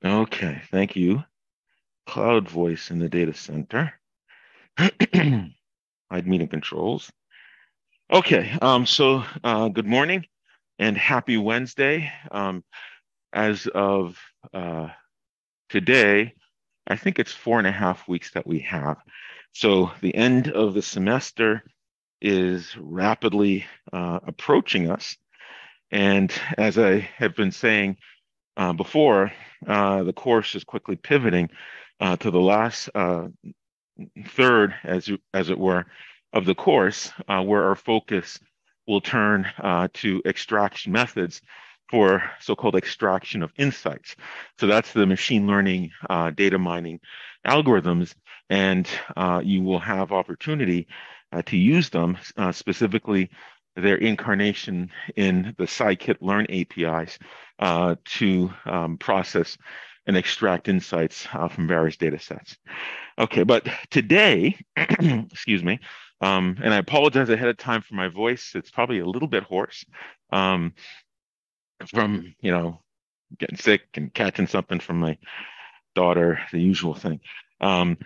Okay, thank you. Cloud voice in the data center. Hide meeting controls. Okay, good morning and happy Wednesday. As of uh, today, I think it's 4.5 weeks that we have. So the end of the semester is rapidly approaching us. And as I have been saying before, the course is quickly pivoting to the last third, as it were, of the course, where our focus will turn to extraction methods for so-called extraction of insights. So that's the machine learning, data mining algorithms, and you will have opportunity to use them, specifically their incarnation in the scikit-learn APIs to process and extract insights from various data sets. Okay, but today, excuse me, and I apologize ahead of time for my voice. It's probably a little bit hoarse um, from, getting sick and catching something from my daughter, the usual thing. Um,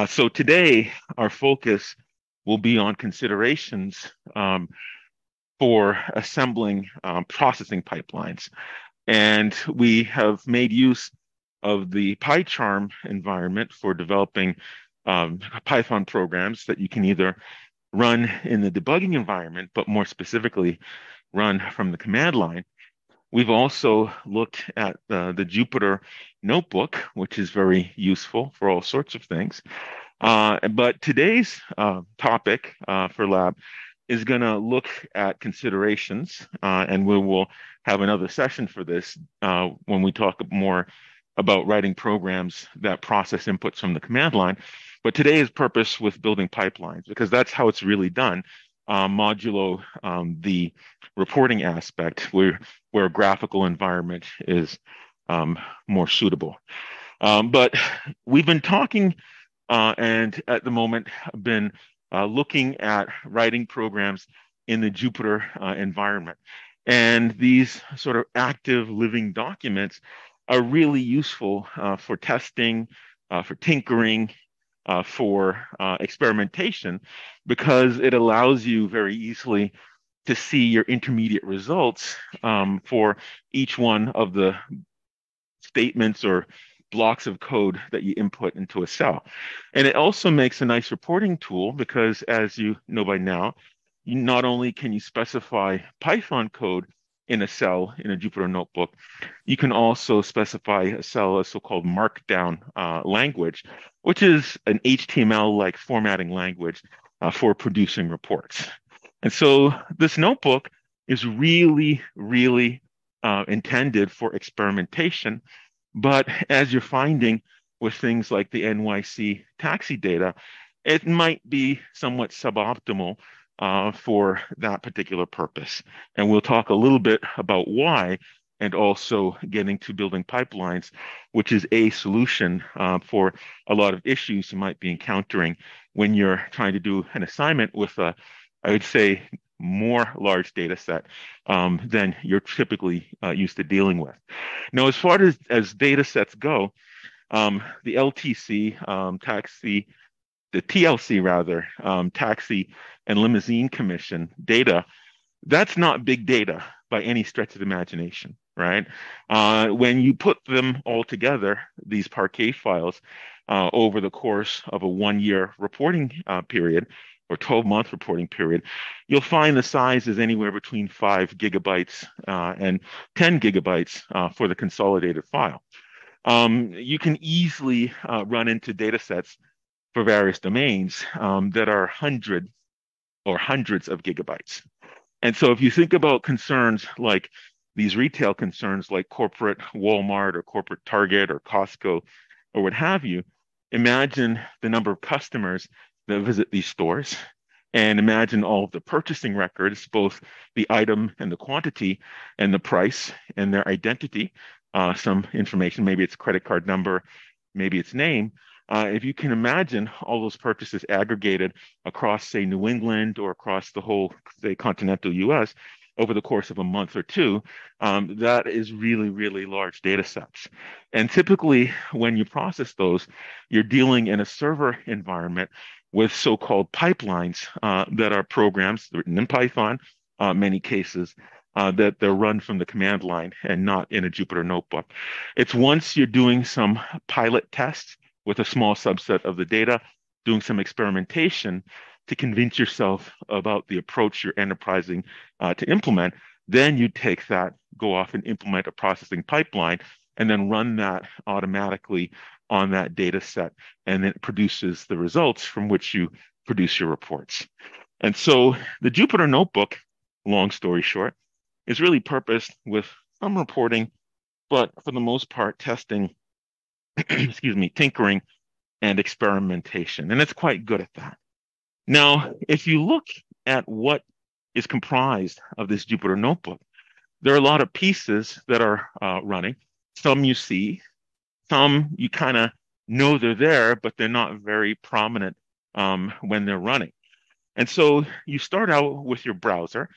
so today, our focus will be on considerations for assembling processing pipelines. And we have made use of the PyCharm environment for developing Python programs that you can either run in the debugging environment, but more specifically, run from the command line. We've also looked at the Jupyter Notebook, which is very useful for all sorts of things. But today's topic for lab is going to look at considerations, and we will have another session for this when we talk more about writing programs that process inputs from the command line. But today's purpose with building pipelines, because that's how it's really done, modulo the reporting aspect, where a graphical environment is more suitable. But we've been talking and at the moment been looking at writing programs in the Jupyter environment. And these sort of active living documents are really useful for testing, for tinkering, for experimentation, because it allows you very easily to see your intermediate results for each one of the statements or blocks of code that you input into a cell. And it also makes a nice reporting tool because, as you know by now, you not only can you specify Python code in a cell in a Jupyter notebook, you can also specify a cell as so-called markdown language, which is an HTML-like formatting language for producing reports. And so this notebook is really, really intended for experimentation, but as you're finding with things like the NYC Taxi data, it might be somewhat suboptimal for that particular purpose. And we'll talk a little bit about why, and also getting to building pipelines, which is a solution for a lot of issues you might be encountering when you're trying to do an assignment with a, I would say, more large data set than you're typically used to dealing with. Now, as far as data sets go, the LTC, taxi, the TLC rather, taxi and limousine commission data, that's not big data by any stretch of the imagination, right? When you put them all together, these Parquet files, over the course of a 1 year reporting period, or 12-month reporting period, you'll find the size is anywhere between 5 GB and 10 GB for the consolidated file. You can easily run into data sets for various domains that are hundreds of gigabytes. And so if you think about concerns like these retail concerns like corporate Walmart or corporate Target or Costco or what have you, imagine the number of customers that visit these stores, and imagine all of the purchasing records, both the item and the quantity and the price and their identity, some information, maybe it's credit card number, maybe it's name. If you can imagine all those purchases aggregated across, say, New England or across the whole, say, continental US, over the course of a month or two, that is really, really large data sets. And typically, when you process those, you're dealing in a server environment with so-called pipelines that are programs written in Python, many cases, that they're run from the command line and not in a Jupyter notebook. It's once you're doing some pilot tests with a small subset of the data, doing some experimentation to convince yourself about the approach you're enterprising to implement, then you take that, go off and implement a processing pipeline, and then run that automatically on that data set, and it produces the results from which you produce your reports. And so the Jupyter Notebook, long story short, is really purposed with some reporting, but for the most part, testing, excuse me, tinkering and experimentation. And it's quite good at that. Now, if you look at what is comprised of this Jupyter Notebook, there are a lot of pieces that are running. Some you see, some you kind of know they're there, but they're not very prominent when they're running. And so you start out with your browser,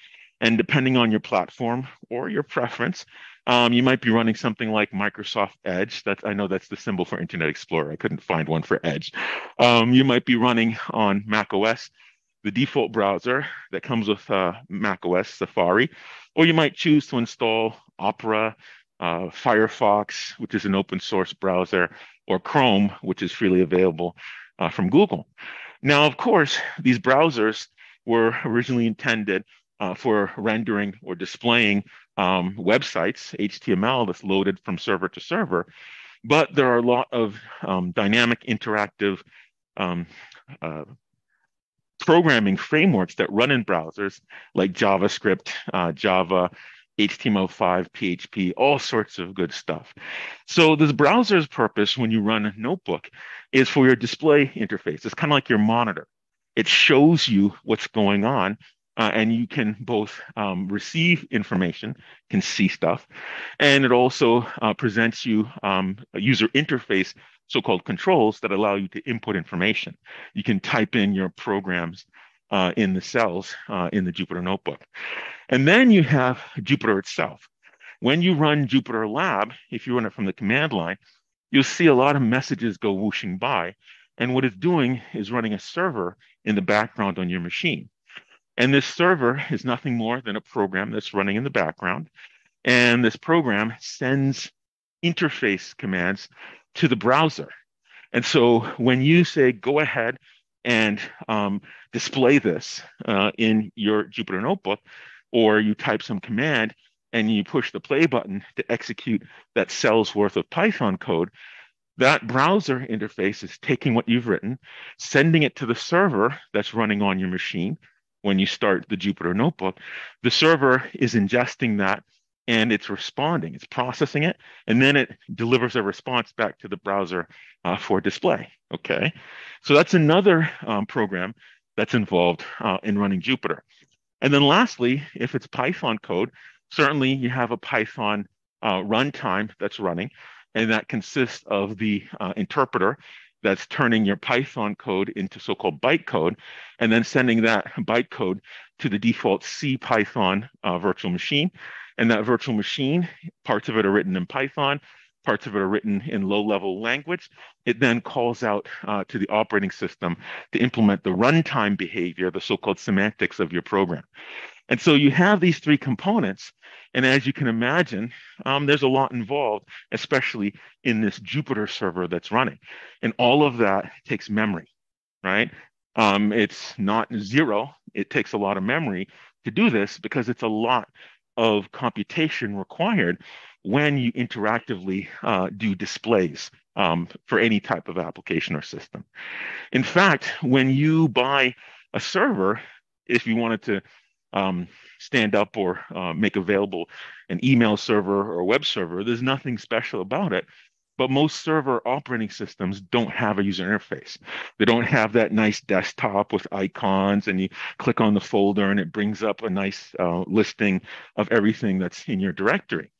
and depending on your platform or your preference, you might be running something like Microsoft Edge. I know that's the symbol for Internet Explorer. I couldn't find one for Edge. You might be running on Mac OS, the default browser that comes with Mac OS Safari, or you might choose to install Opera, Firefox, which is an open source browser, or Chrome, which is freely available from Google. Now, of course, these browsers were originally intended for rendering or displaying websites, HTML that's loaded from server to server, but there are a lot of dynamic interactive um, uh, programming frameworks that run in browsers like JavaScript, Java, HTML5, PHP, all sorts of good stuff. So this browser's purpose when you run a notebook is for your display interface. It's kind of like your monitor. It shows you what's going on, and you can both receive information, can see stuff, and it also presents you a user interface, so-called controls that allow you to input information. You can type in your programs in the cells in the Jupyter Notebook. And then you have Jupyter itself. When you run Jupyter Lab, if you run it from the command line, you'll see a lot of messages go whooshing by. And what it's doing is running a server in the background on your machine. And this server is nothing more than a program that's running in the background. And this program sends interface commands to the browser. And so when you say, go ahead and display this in your Jupyter Notebook, or you type some command and you push the play button to execute that cell's worth of Python code, that browser interface is taking what you've written, sending it to the server that's running on your machine. When you start the Jupyter Notebook, the server is ingesting that and it's responding, it's processing it, and then it delivers a response back to the browser for display. Okay, so that's another program that's involved in running Jupyter. And then lastly, if it's Python code, certainly you have a Python runtime that's running, and that consists of the interpreter that's turning your Python code into so-called bytecode, and then sending that bytecode to the default C Python virtual machine. And that virtual machine, parts of it are written in Python, parts of it are written in low-level language. It then calls out to the operating system to implement the runtime behavior, the so-called semantics of your program. And so you have these three components. And as you can imagine, there's a lot involved, especially in this Jupyter server that's running. And all of that takes memory, right? It's not zero. It takes a lot of memory to do this because it's a lot of computation required when you interactively do displays for any type of application or system. In fact, when you buy a server, if you wanted to stand up or make available an email server or a web server, there's nothing special about it. But most server operating systems don't have a user interface. They don't have that nice desktop with icons, and you click on the folder and it brings up a nice listing of everything that's in your directory.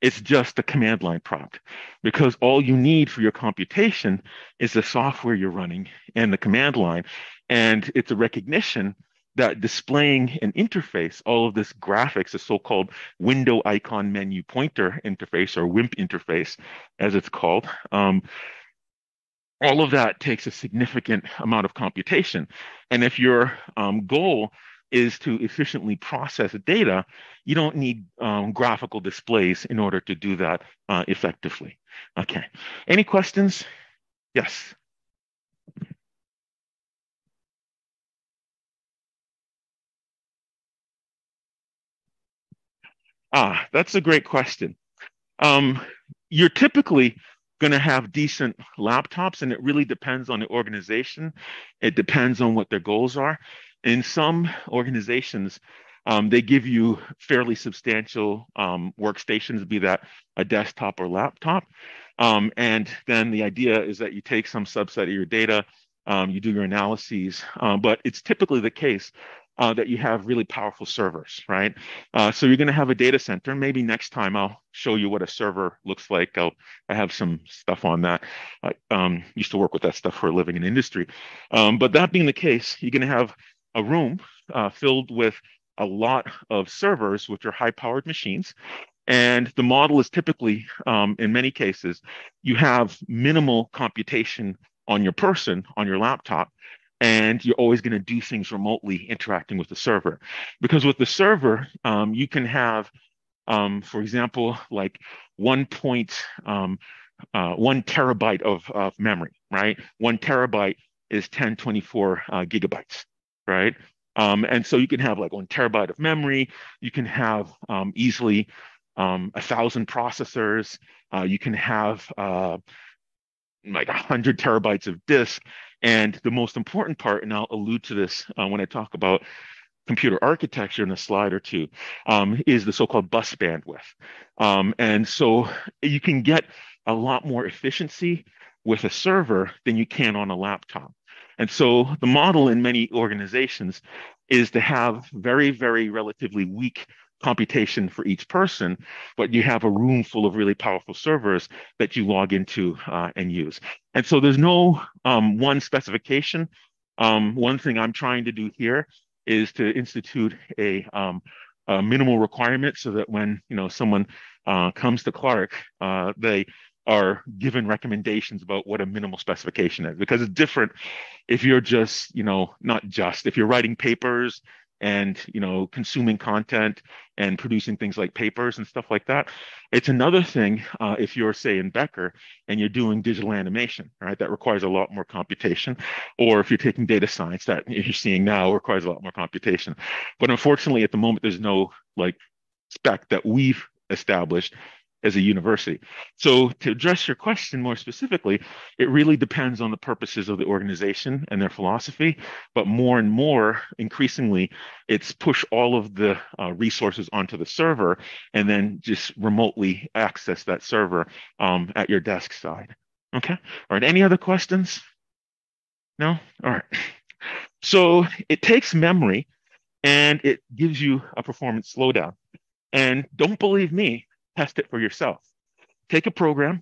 It's just a command line prompt, because all you need for your computation is the software you're running and the command line. And it's a recognition that displaying an interface, all of this graphics, a so-called window icon menu pointer interface, or WIMP interface, as it's called, all of that takes a significant amount of computation. And if your goal is to efficiently process data, you don't need graphical displays in order to do that effectively. Okay. Any questions? Yes. That's a great question. Um, you're typically going to have decent laptops, and it really depends on the organization. It depends on what their goals are. In some organizations, they give you fairly substantial workstations, be that a desktop or laptop. And then the idea is that you take some subset of your data, you do your analyses, but it's typically the case that you have really powerful servers, right? So you're going to have a data center. Maybe next time I'll show you what a server looks like. I have some stuff on that. I used to work with that stuff for a living in industry. But that being the case, you're going to have a room filled with a lot of servers, which are high-powered machines. And the model is typically, in many cases, you have minimal computation on your person, on your laptop, and you're always going to do things remotely interacting with the server. Because with the server, you can have, for example, like 1 terabyte of memory, right? 1 terabyte is 1024 gigabytes, right? And so you can have like 1 terabyte of memory. You can have easily 1,000 processors. You can have like 100 terabytes of disk. And the most important part, and I'll allude to this when I talk about computer architecture in a slide or two, is the so-called bus bandwidth. And so you can get a lot more efficiency with a server than you can on a laptop. And so the model in many organizations is to have very, very relatively weak computation for each person, but you have a room full of really powerful servers that you log into and use. And so there's no one specification. One thing I'm trying to do here is to institute a minimal requirement so that when someone comes to Clark, they are given recommendations about what a minimal specification is, because it's different if you're just, not just, if you're writing papers and, consuming content and producing things like papers and stuff like that. It's another thing if you're, say, in Becker and you're doing digital animation, right? That requires a lot more computation. Or if you're taking data science, that you're seeing now requires a lot more computation. But unfortunately, at the moment, there's no like spec that we've established as a university. So to address your question more specifically, it really depends on the purposes of the organization and their philosophy, but more and more, increasingly, it's push all of the resources onto the server and then just remotely access that server at your desk side. Okay. All right. Any other questions? No? All right. So it takes memory and it gives you a performance slowdown. And don't believe me, test it for yourself. Take a program,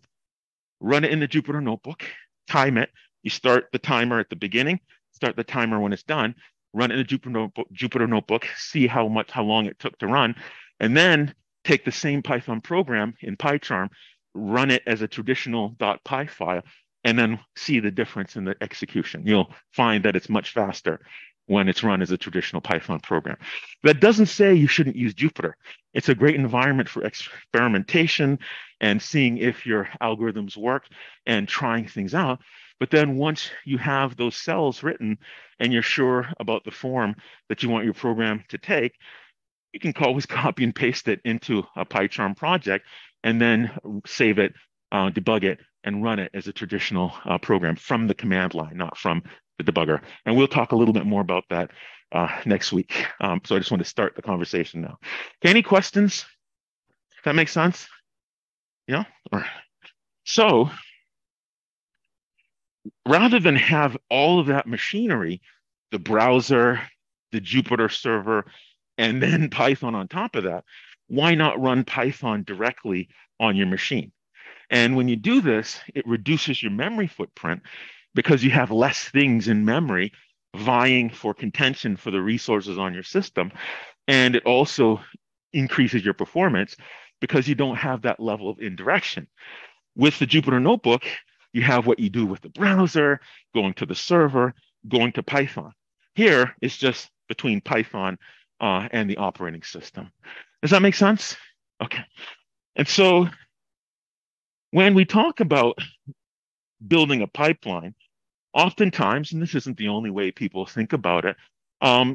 run it in the Jupyter Notebook, time it. You start the timer at the beginning, start the timer when it's done, run it in the Jupyter Notebook, see how long it took to run, and then take the same Python program in PyCharm, run it as a traditional .py file, and then see the difference in the execution. You'll find that it's much faster when it's run as a traditional Python program. That doesn't say you shouldn't use Jupyter. It's a great environment for experimentation and seeing if your algorithms work and trying things out. But then once you have those cells written and you're sure about the form that you want your program to take, you can always copy and paste it into a PyCharm project and then save it, debug it, and run it as a traditional program from the command line, not from the debugger. And we'll talk a little bit more about that next week. So I just want to start the conversation now. Okay, any questions? Does that make sense? Yeah? All right. So rather than have all of that machinery, the browser, the Jupyter server, and then Python on top of that, why not run Python directly on your machine? And when you do this, it reduces your memory footprint because you have less things in memory, vying for contention for the resources on your system. And it also increases your performance because you don't have that level of indirection. With the Jupyter Notebook, you have what you do with the browser, going to the server, going to Python. Here, it's just between Python and the operating system. Does that make sense? Okay. And so when we talk about building a pipeline, oftentimes, and this isn't the only way people think about it,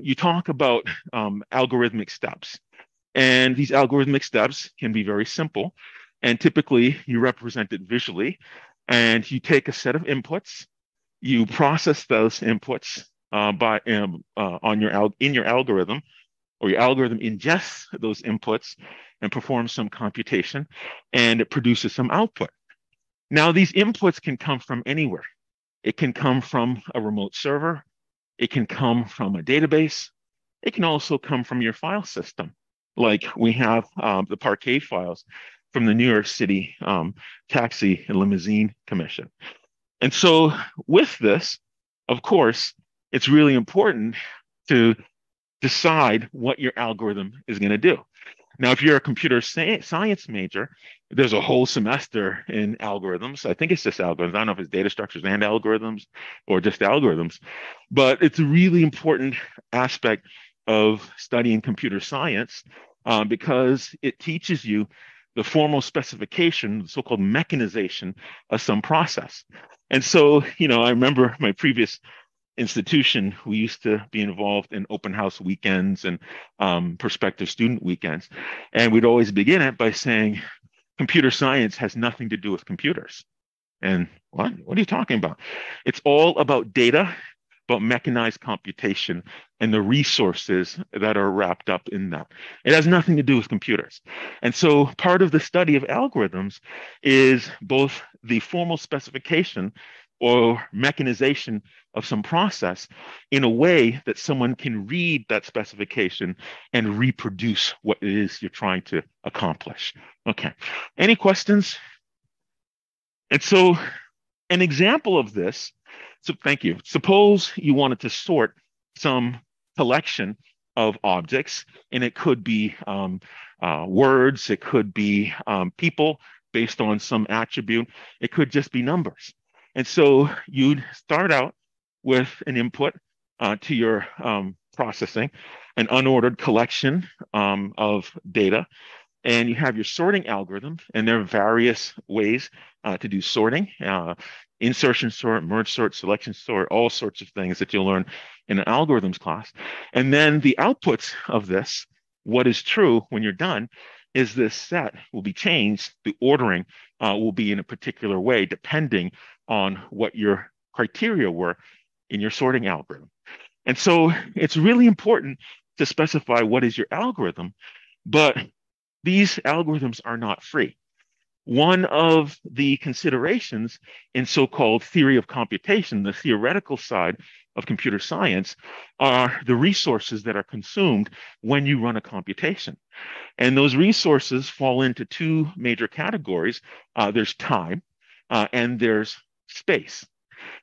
you talk about algorithmic steps. And these algorithmic steps can be very simple. And typically, you represent it visually. And you take a set of inputs, you process those inputs in your algorithm, or your algorithm ingests those inputs and performs some computation, and it produces some output. Now, these inputs can come from anywhere. It can come from a remote server. It can come from a database. It can also come from your file system. Like we have the Parquet files from the New York City Taxi and Limousine Commission. And so with this, of course, it's really important to decide what your algorithm is going to do. Now, if you're a computer science major, there's a whole semester in algorithms. I think it's just algorithms. I don't know if it's data structures and algorithms or just algorithms, but it's a really important aspect of studying computer science because it teaches you the formal specification, the so-called mechanization of some process. And so, I remember my previous institution, we used to be involved in open house weekends and prospective student weekends. And we'd always begin it by saying, computer science has nothing to do with computers. And what are you talking about? It's all about data, about mechanized computation and the resources that are wrapped up in that. It has nothing to do with computers. And so part of the study of algorithms is both the formal specification or mechanization of some process in a way that someone can read that specification and reproduce what it is you're trying to accomplish. Okay. Any questions? And so an example of this, so thank you. Suppose you wanted to sort some collection of objects, and it could be words, it could be people based on some attribute, it could just be numbers. And so you'd start out with an input to your processing, an unordered collection of data, and you have your sorting algorithm, and there are various ways to do sorting, insertion sort, merge sort, selection sort, all sorts of things that you'll learn in an algorithms class. And then the outputs of this, what is true when you're done, is this set will be changed. The ordering will be in a particular way depending on what your criteria were in your sorting algorithm. And so it's really important to specify what is your algorithm, but these algorithms are not free. One of the considerations in so-called theory of computation, the theoretical side of computer science, are the resources that are consumed when you run a computation. And those resources fall into two major categories. There's time and there's space.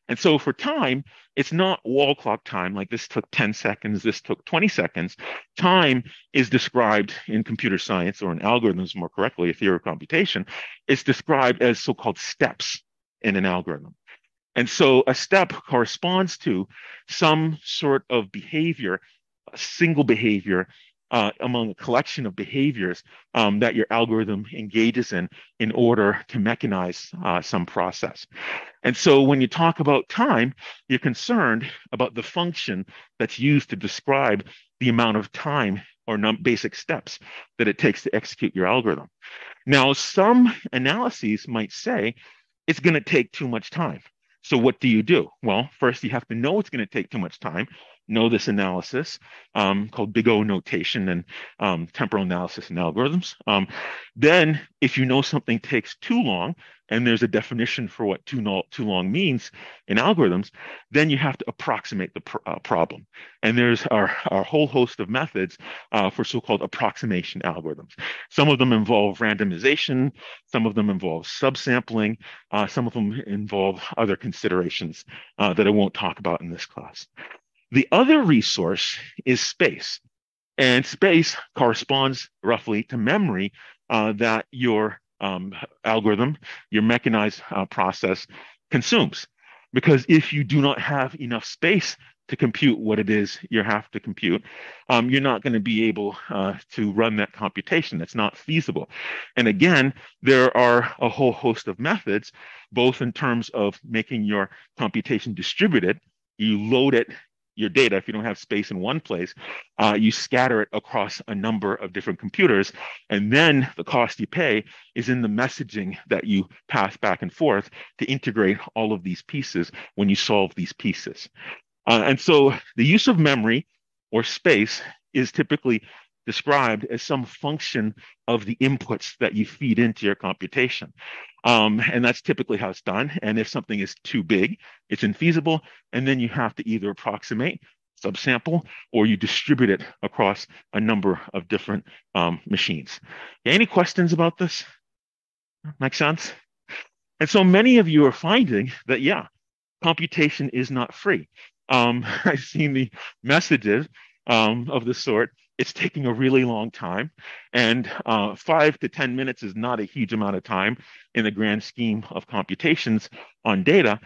And so for time, it's not wall clock time, like this took 10 seconds, this took 20 seconds. Time is described in computer science, or in algorithms more correctly, a theory of computation, it's described as so-called steps in an algorithm. And so a step corresponds to some sort of behavior, a single behavior among a collection of behaviors that your algorithm engages in order to mechanize some process. And so when you talk about time, you're concerned about the function that's used to describe the amount of time or basic steps that it takes to execute your algorithm. Now, some analyses might say it's going to take too much time. So what do you do? Well, first you have to know it's going to take too much time, know this analysis called Big O notation and temporal analysis and algorithms. Then if you know something takes too long, and there's a definition for what too long means in algorithms, then you have to approximate the problem. And there's our whole host of methods for so-called approximation algorithms. Some of them involve randomization, some of them involve subsampling, some of them involve other considerations that I won't talk about in this class. The other resource is space. And space corresponds roughly to memory that your algorithm, your mechanized process consumes. Because if you do not have enough space to compute what it is you have to compute, you're not going to be able to run that computation. That's not feasible. And again, there are a whole host of methods, both in terms of making your computation distributed. You load it, your data, if you don't have space in one place, you scatter it across a number of different computers. And then the cost you pay is in the messaging that you pass back and forth to integrate all of these pieces when you solve these pieces. And so the use of memory or space is typically described as some function of the inputs that you feed into your computation. And that's typically how it's done. And if something is too big, it's infeasible. And then you have to either approximate, subsample, or you distribute it across a number of different machines. Any questions about this? Make sense? And so many of you are finding that, yeah, computation is not free. I've seen the messages of the sort. It's taking a really long time, and 5 to 10 minutes is not a huge amount of time in the grand scheme of computations on data,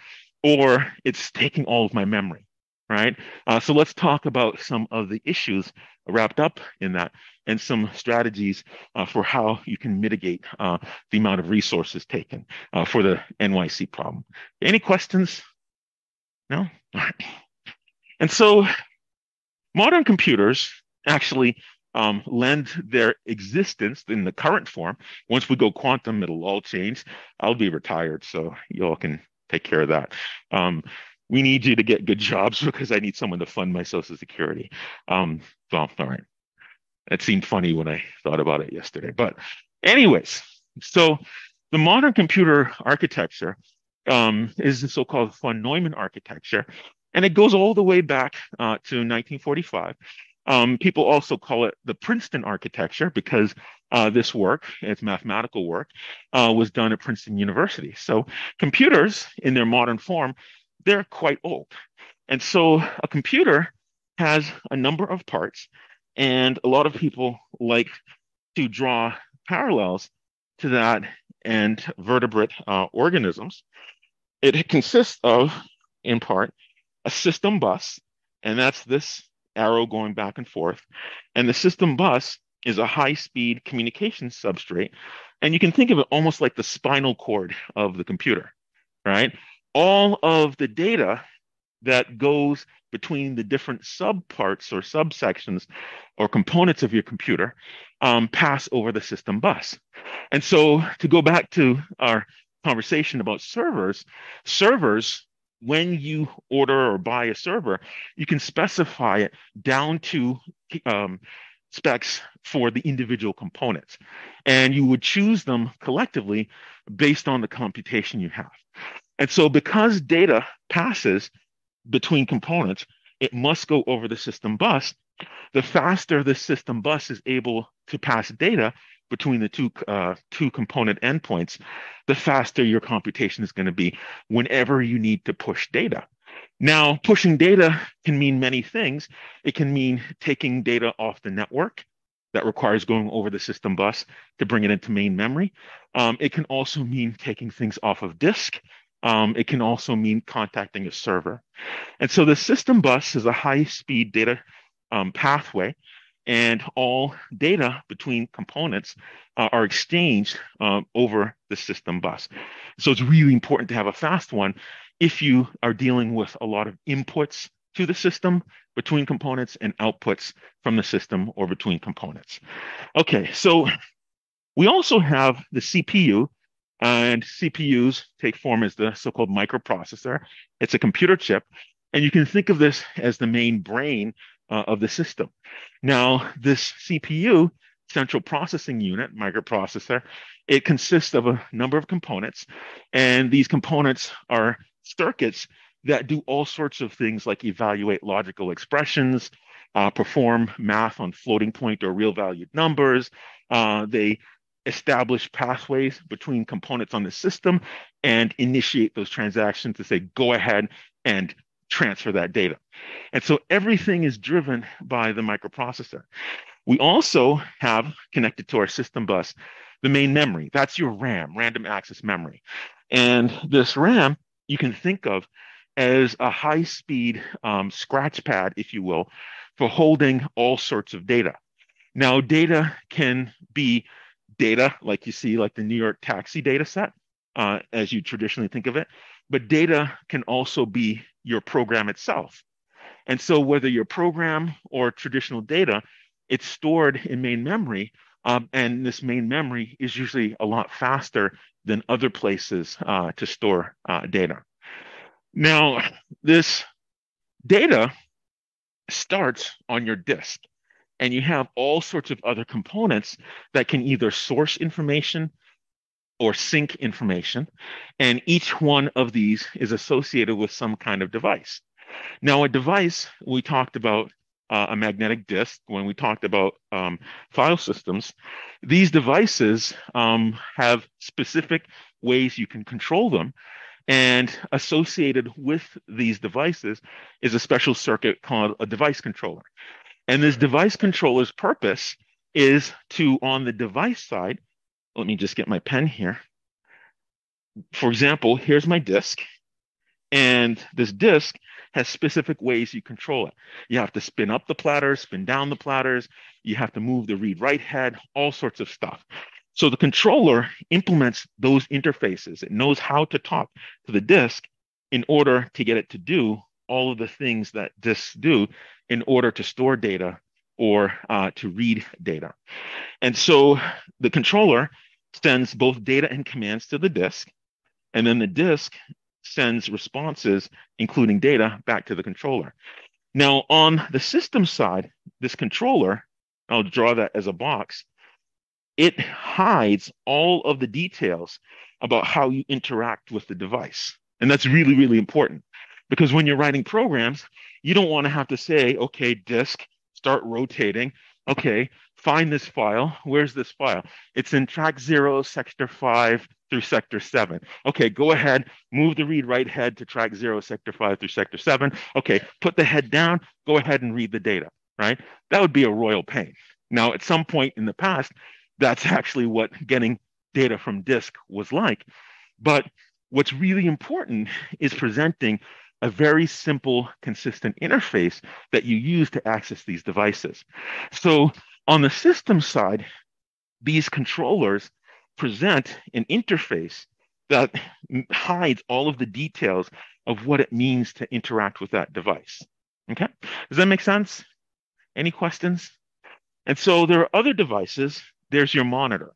or it's taking all of my memory, right? So let's talk about some of the issues wrapped up in that and some strategies for how you can mitigate the amount of resources taken for the NYC problem. Any questions? No? All right. And so modern computers actually lend their existence in the current form. Once we go quantum, it'll all change. I'll be retired, so you all can take care of that. We need you to get good jobs because I need someone to fund my Social Security. All right. It seemed funny when I thought about it yesterday. But anyways, so the modern computer architecture is the so-called von Neumann architecture, and it goes all the way back to 1945. People also call it the Princeton architecture because this work, its mathematical work, was done at Princeton University. So computers in their modern form, they're quite old. And so a computer has a number of parts, and a lot of people like to draw parallels to that and vertebrate organisms. It consists of, in part, a system bus, and that's this arrow going back and forth. And the system bus is a high-speed communication substrate. And you can think of it almost like the spinal cord of the computer, right? All of the data that goes between the different subparts or subsections or components of your computer pass over the system bus. And so to go back to our conversation about servers, when you order or buy a server, you can specify it down to specs for the individual components. And you would choose them collectively based on the computation you have. And so because data passes between components, it must go over the system bus. The faster the system bus is able to pass data between the two component endpoints, the faster your computation is going to be whenever you need to push data. Now, pushing data can mean many things. It can mean taking data off the network. That requires going over the system bus to bring it into main memory. It can also mean taking things off of disk. It can also mean contacting a server. And so the system bus is a high-speed data pathway, and all data between components are exchanged over the system bus. So it's really important to have a fast one if you are dealing with a lot of inputs to the system between components and outputs from the system or between components. Okay, so we also have the CPU, and CPUs take form as the so-called microprocessor. It's a computer chip, and you can think of this as the main brain of the system. Now, this CPU, central processing unit, microprocessor, it consists of a number of components, and these components are circuits that do all sorts of things like evaluate logical expressions, perform math on floating point or real valued numbers. They establish pathways between components on the system and initiate those transactions to say, go ahead and transfer that data. And so everything is driven by the microprocessor. We also have connected to our system bus the main memory. That's your RAM, random access memory. And this RAM you can think of as a high-speed scratch pad, if you will, for holding all sorts of data. Now, data can be data like you see, like the New York Taxi data set, as you traditionally think of it, but data can also be your program itself. And so whether your program or traditional data, it's stored in main memory, and this main memory is usually a lot faster than other places to store data. Now, this data starts on your disk, and you have all sorts of other components that can either source information or sync information, and each one of these is associated with some kind of device. Now, a device, we talked about a magnetic disk when we talked about file systems. These devices have specific ways you can control them. And associated with these devices is a special circuit called a device controller. And this device controller's purpose is to, on the device side, let me just get my pen here. For example, here's my disk. And this disk has specific ways you control it. You have to spin up the platters, spin down the platters. You have to move the read-write head, all sorts of stuff. So the controller implements those interfaces. It knows how to talk to the disk in order to get it to do all of the things that disks do in order to store data or to read data. And so the controller sends both data and commands to the disk, and then the disk sends responses, including data, back to the controller. Now, on the system side, this controller, I'll draw that as a box, it hides all of the details about how you interact with the device. And that's really, really important because when you're writing programs, you don't want to have to say, okay, disk, start rotating. Okay, find this file. Where's this file? It's in track 0, sector 5 through sector 7. Okay, go ahead, move the read-write head to track 0, sector 5 through sector 7. Okay, put the head down, go ahead and read the data, right? That would be a royal pain. Now, at some point in the past, that's actually what getting data from disk was like. But what's really important is presenting a very simple, consistent interface that you use to access these devices. So on the system side, these controllers present an interface that hides all of the details of what it means to interact with that device. Okay, does that make sense? Any questions? And so there are other devices. There's your monitor.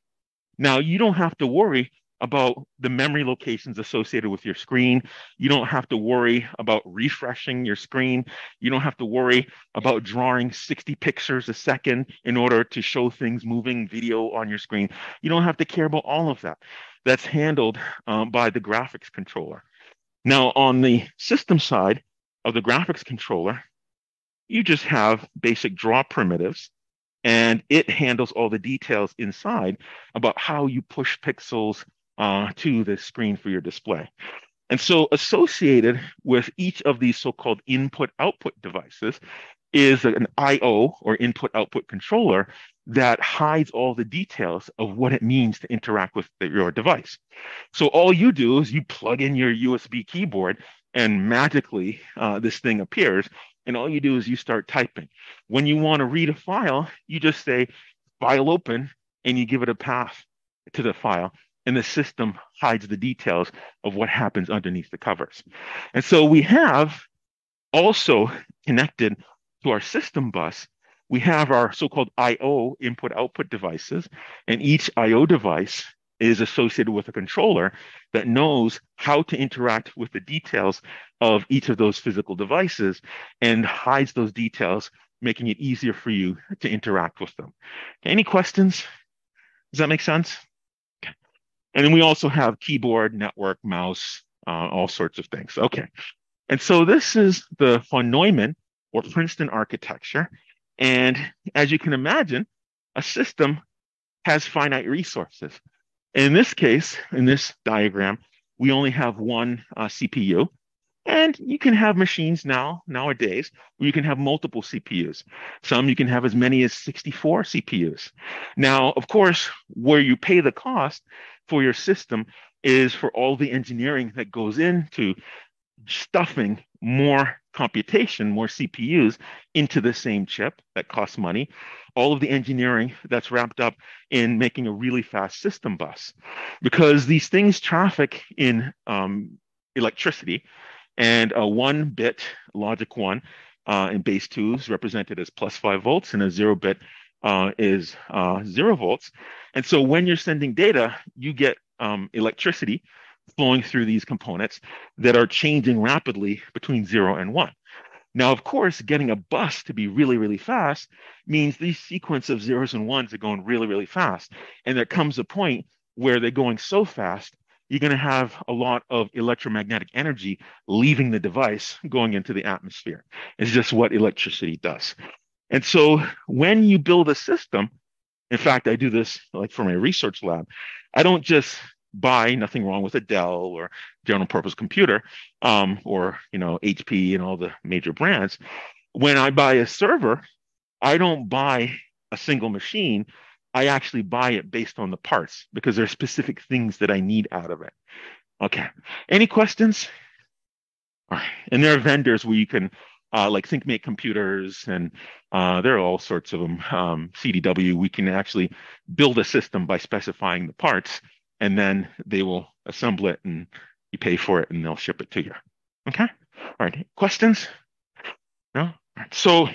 Now, you don't have to worry about the memory locations associated with your screen. You don't have to worry about refreshing your screen. You don't have to worry about drawing 60 pictures a second in order to show things moving video on your screen. You don't have to care about all of that. That's handled by the graphics controller. Now, on the system side of the graphics controller, you just have basic draw primitives, and it handles all the details inside about how you push pixels to the screen for your display. And so associated with each of these so-called input-output devices is an I/O or input-output controller that hides all the details of what it means to interact with your device. So all you do is you plug in your USB keyboard and magically this thing appears. And all you do is you start typing. When you want to read a file, you just say file open and you give it a path to the file. And the system hides the details of what happens underneath the covers. And so we have also connected to our system bus, we have our so-called I/O input-output devices, and each I/O device is associated with a controller that knows how to interact with the details of each of those physical devices and hides those details, making it easier for you to interact with them. Okay, any questions? Does that make sense? Okay. And then we also have keyboard, network, mouse, all sorts of things. Okay. And so this is the von Neumann or Princeton architecture. And as you can imagine, a system has finite resources. In this case, in this diagram, we only have one CPU. And you can have machines nowadays, where you can have multiple CPUs. Some you can have as many as 64 CPUs. Now, of course, where you pay the cost for your system is for all the engineering that goes into stuffing more computation, more CPUs into the same chip that costs money. All of the engineering that's wrapped up in making a really fast system bus, because these things traffic in electricity, and a 1-bit logic 1 in base 2 is represented as plus 5 volts, and a 0-bit is 0 volts. And so when you're sending data, you get electricity flowing through these components that are changing rapidly between 0 and 1. Now, of course, getting a bus to be really, really fast means these sequence of zeros and ones are going really, really fast. And there comes a point where they're going so fast, you're going to have a lot of electromagnetic energy leaving the device going into the atmosphere. It's just what electricity does. And so when you build a system, in fact, I do this like for my research lab, I don't just buy, nothing wrong with a Dell or general purpose computer, or HP and all the major brands. When I buy a server, I don't buy a single machine. I actually buy it based on the parts, because there are specific things that I need out of it. Okay. Any questions? All right. And there are vendors where you can, like ThinkMate computers, and there are all sorts of them. CDW, we can actually build a system by specifying the parts, and then they will assemble it, and you pay for it, and they'll ship it to you. Okay. All right. Questions? No? All right. So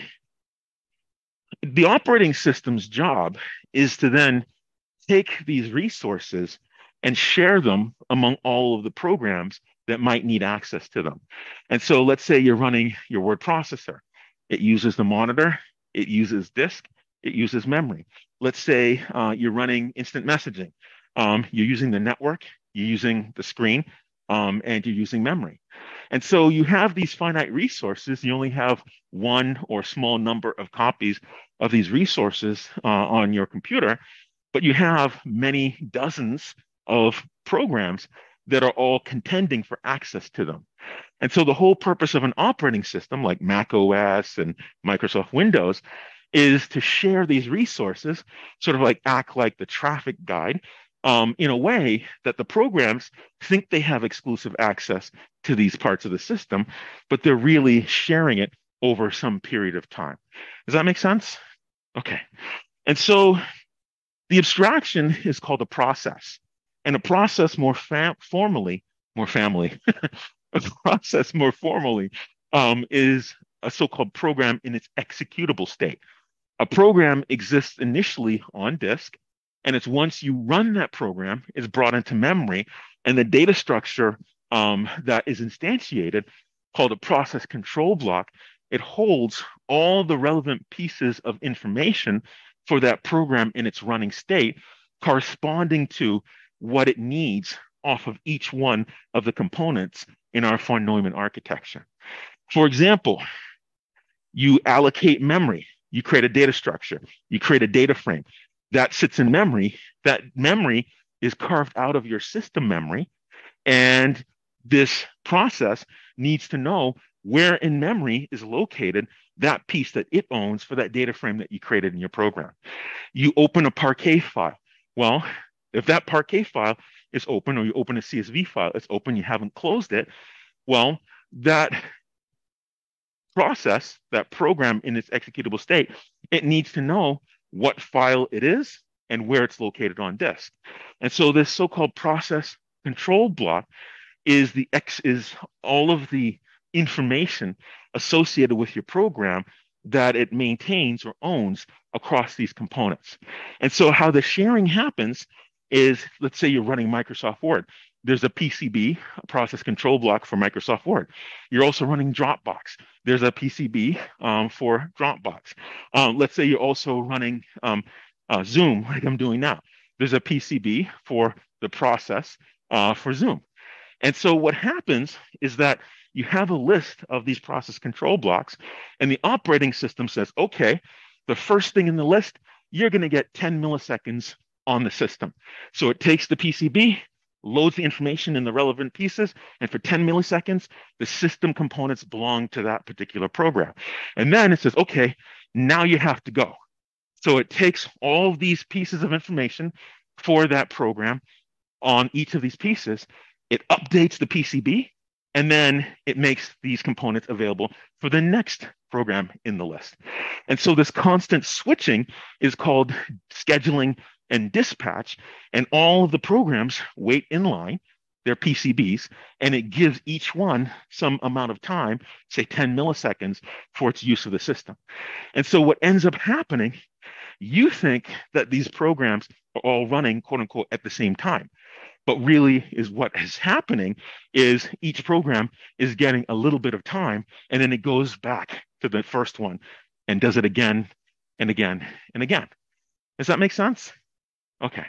the operating system's job is to then take these resources and share them among all of the programs that might need access to them. And so let's say you're running your word processor. It uses the monitor, it uses disk, it uses memory. Let's say you're running instant messaging. You're using the network, you're using the screen, and you're using memory. And so you have these finite resources. You only have one or small number of copies of these resources on your computer, but you have many dozens of programs that are all contending for access to them. And so the whole purpose of an operating system like Mac OS and Microsoft Windows is to share these resources, sort of like act like the traffic guide, in a way that the programs think they have exclusive access to these parts of the system, but they're really sharing it over some period of time. Does that make sense? Okay. And so the abstraction is called a process. And a process more formally, a process more formally is a so-called program in its executable state. A program exists initially on disk, and it's once you run that program, it's brought into memory, and the data structure that is instantiated, called a process control block, it holds all the relevant pieces of information for that program in its running state, corresponding to what it needs off of each one of the components in our von Neumann architecture. For example, you allocate memory, you create a data structure, you create a data frame that sits in memory. That memory is carved out of your system memory, and this process needs to know where in memory is located that piece that it owns for that data frame that you created in your program. You open a Parquet file. Well, if that Parquet file is open, or you open a CSV file, it's open, you haven't closed it, well, that process, that program in its executable state, it needs to know what file it is and where it's located on disk. And so this so-called process control block is all of the information associated with your program that it maintains or owns across these components. And so how the sharing happens is, let's say you're running Microsoft Word. There's a PCB, a process control block for Microsoft Word. You're also running Dropbox. There's a PCB for Dropbox. Let's say you're also running Zoom, like I'm doing now. There's a PCB for the process for Zoom. And so what happens is that you have a list of these process control blocks, and the operating system says, okay, the first thing in the list, you're going to get 10 milliseconds on the system. So it takes the PCB, loads the information in the relevant pieces, and for 10 milliseconds, the system components belong to that particular program. And then it says, okay, now you have to go. So it takes all of these pieces of information for that program on each of these pieces. It updates the PCB, and then it makes these components available for the next program in the list. And so this constant switching is called scheduling and dispatch, and all of the programs wait in line, their PCBs, and it gives each one some amount of time, say 10 milliseconds, for its use of the system. And so what ends up happening, you think that these programs are all running, quote unquote, at the same time. But really is what is happening is each program is getting a little bit of time, and then it goes back to the first one and does it again and again and again. Does that make sense? Okay.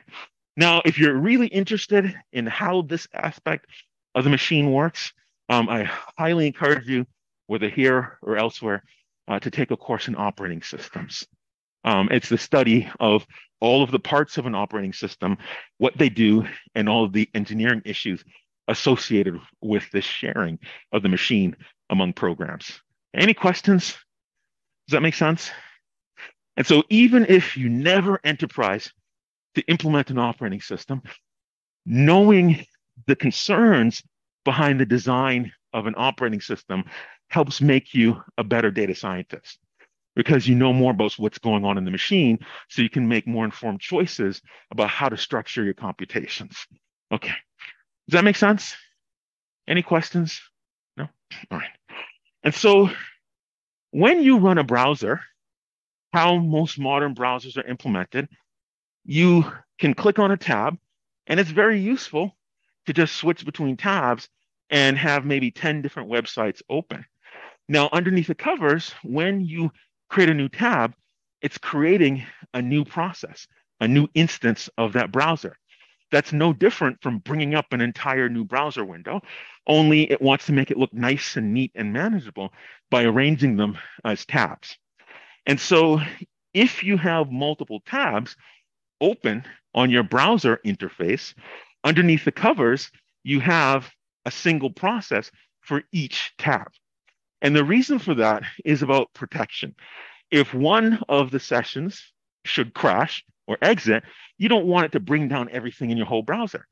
Now, if you're really interested in how this aspect of the machine works, I highly encourage you, whether here or elsewhere, to take a course in operating systems. It's the study of all of the parts of an operating system, what they do, and all of the engineering issues associated with this sharing of the machine among programs. Any questions? Does that make sense? And so even if you never enterprise to implement an operating system, knowing the concerns behind the design of an operating system helps make you a better data scientist, because you know more about what's going on in the machine, so you can make more informed choices about how to structure your computations. Okay, does that make sense? Any questions? No? All right. And so when you run a browser, how most modern browsers are implemented, you can click on a tab, and it's very useful to just switch between tabs and have maybe 10 different websites open. Now, underneath the covers, when you create a new tab, it's creating a new process, a new instance of that browser. That's no different from bringing up an entire new browser window, only it wants to make it look nice and neat and manageable by arranging them as tabs. And so if you have multiple tabs open on your browser interface, underneath the covers, you have a single process for each tab. And the reason for that is about protection. If one of the sessions should crash or exit, you don't want it to bring down everything in your whole browser.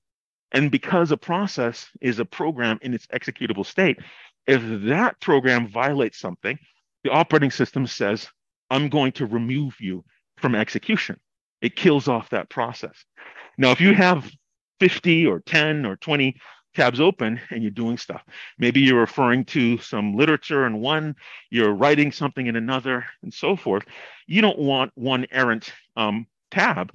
And because a process is a program in its executable state, if that program violates something, the operating system says, I'm going to remove you from execution. It kills off that process. Now, if you have 50 or 10 or 20 tabs open and you're doing stuff, maybe you're referring to some literature in one, you're writing something in another, and so forth, you don't want one errant tab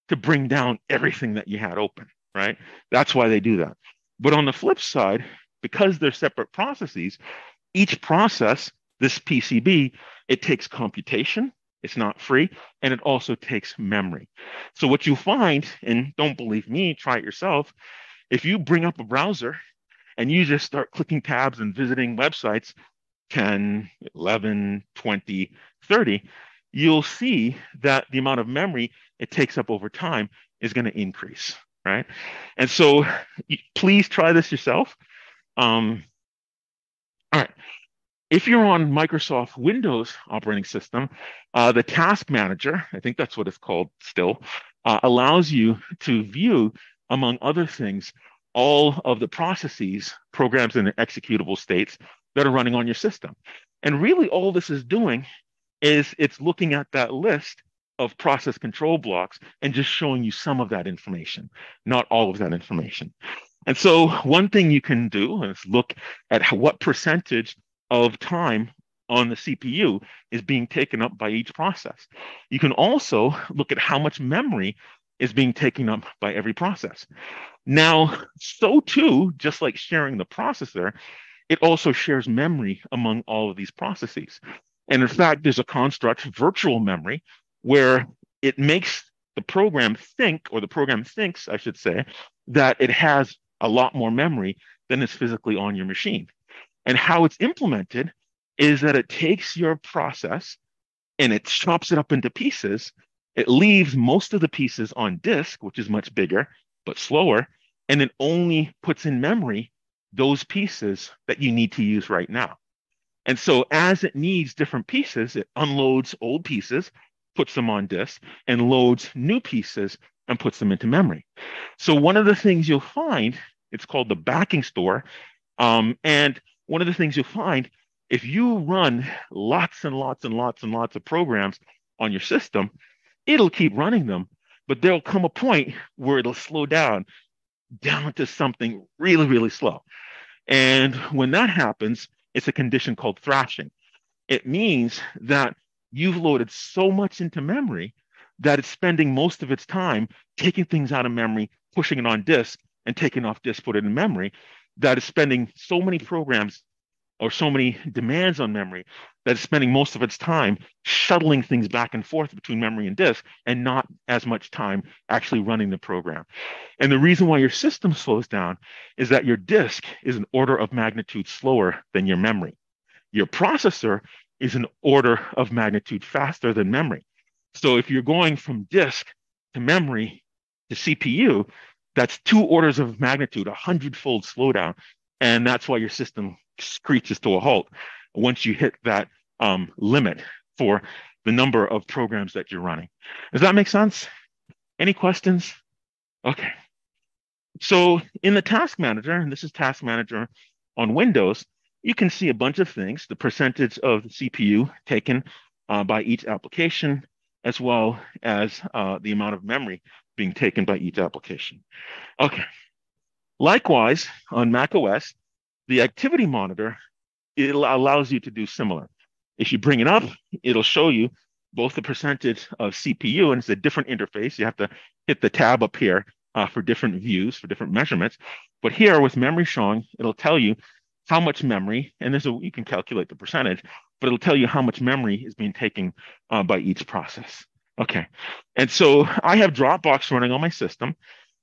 to bring down everything that you had open, right? That's why they do that. But on the flip side, because they're separate processes, each process, this PCB, it takes computation. It's not free, and it also takes memory. So what you find, and don't believe me, try it yourself, if you bring up a browser and you just start clicking tabs and visiting websites 10, 11, 20, 30, you'll see that the amount of memory it takes up over time is going to increase, right? And so please try this yourself. All right. If you're on Microsoft Windows operating system, the Task Manager, I think that's what it's called still, allows you to view, among other things, all of the processes, programs, and executable states that are running on your system. And really all this is doing is it's looking at that list of process control blocks and just showing you some of that information, not all of that information. And so one thing you can do is look at what percentage of time on the CPU is being taken up by each process. You can also look at how much memory is being taken up by every process. Now, so too, just like sharing the processor, it also shares memory among all of these processes. And in fact, there's a construct, virtual memory, where it makes the program think, or the program thinks, I should say, that it has a lot more memory than is physically on your machine. And how it's implemented is that it takes your process and it chops it up into pieces. It leaves most of the pieces on disk, which is much bigger, but slower. and it only puts in memory those pieces that you need to use right now. And so as it needs different pieces, it unloads old pieces, puts them on disk, and loads new pieces and puts them into memory. So one of the things you'll find, it's called the backing store. And one of the things you'll find, if you run lots and lots and lots and lots of programs on your system, it'll keep running them, but there'll come a point where it'll slow down to something really, really slow. And when that happens, it's a condition called thrashing. It means that you've loaded so much into memory that it's spending most of its time taking things out of memory, pushing it on disk, and taking off disk, put it in memory, that it's spending so many programs or so many demands on memory that it's spending most of its time shuttling things back and forth between memory and disk and not as much time actually running the program. And the reason why your system slows down is that your disk is an order of magnitude slower than your memory. Your processor is an order of magnitude faster than memory. So if you're going from disk to memory to CPU, that's 2 orders of magnitude, 100-fold slowdown. And that's why your system screeches to a halt once you hit that limit for the number of programs that you're running. Does that make sense? Any questions? Okay. So in the task manager, and this is task manager on Windows, you can see a bunch of things, the percentage of the CPU taken by each application, as well as the amount of memory being taken by each application. Okay. Likewise, on Mac OS, the activity monitor, it allows you to do similar. If you bring it up, it'll show you both the percentage of CPU, and it's a different interface. You have to hit the tab up here for different views, for different measurements. But here with memory showing, it'll tell you how much memory, and you can calculate the percentage, but it'll tell you how much memory is being taken by each process. Okay, and so I have Dropbox running on my system,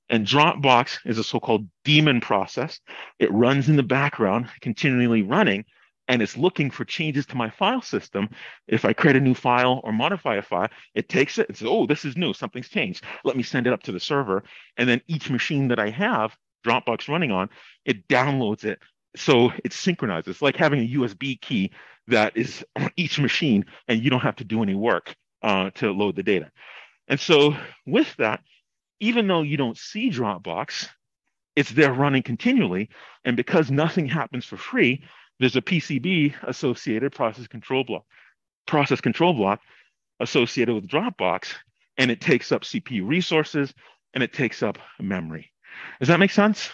and Dropbox is a so-called daemon process. It runs in the background, continually running, and it's looking for changes to my file system. If I create a new file or modify a file, it takes it and says, oh, this is new, something's changed. Let me send it up to the server. And then each machine that I have Dropbox running on, it downloads it. So it's synchronized. It's like having a USB key that is on each machine, and you don't have to do any work to load the data. And so with that, even though you don't see Dropbox, it's there running continually. And because nothing happens for free, there's a PCB associated process control block associated with Dropbox, and it takes up CPU resources and it takes up memory. Does that make sense?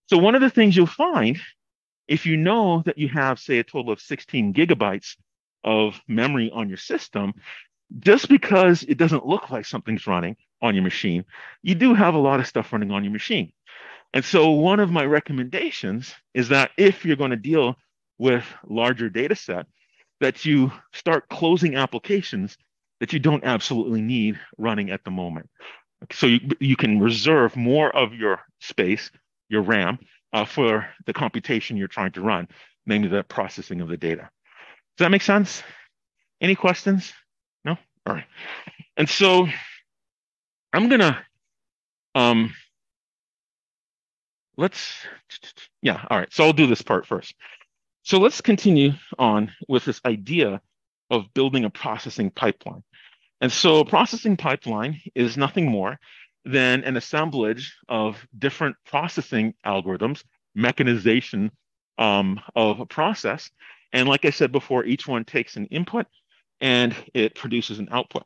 So one of the things you'll find, if you know that you have, say, a total of 16 gigabytes of memory on your system, just because it doesn't look like something's running on your machine, you do have a lot of stuff running on your machine. And so one of my recommendations is that if you're going to deal with larger data set, that you start closing applications that you don't absolutely need running at the moment. So you can reserve more of your space, your RAM, for the computation you're trying to run, namely the processing of the data. Does that make sense? Any questions? No? All right. And so I'm going to, all right. So I'll do this part first. So let's continue on with this idea of building a processing pipeline. And so a processing pipeline is nothing more than an assemblage of different processing algorithms, mechanization of a process. And like I said before, each one takes an input and it produces an output.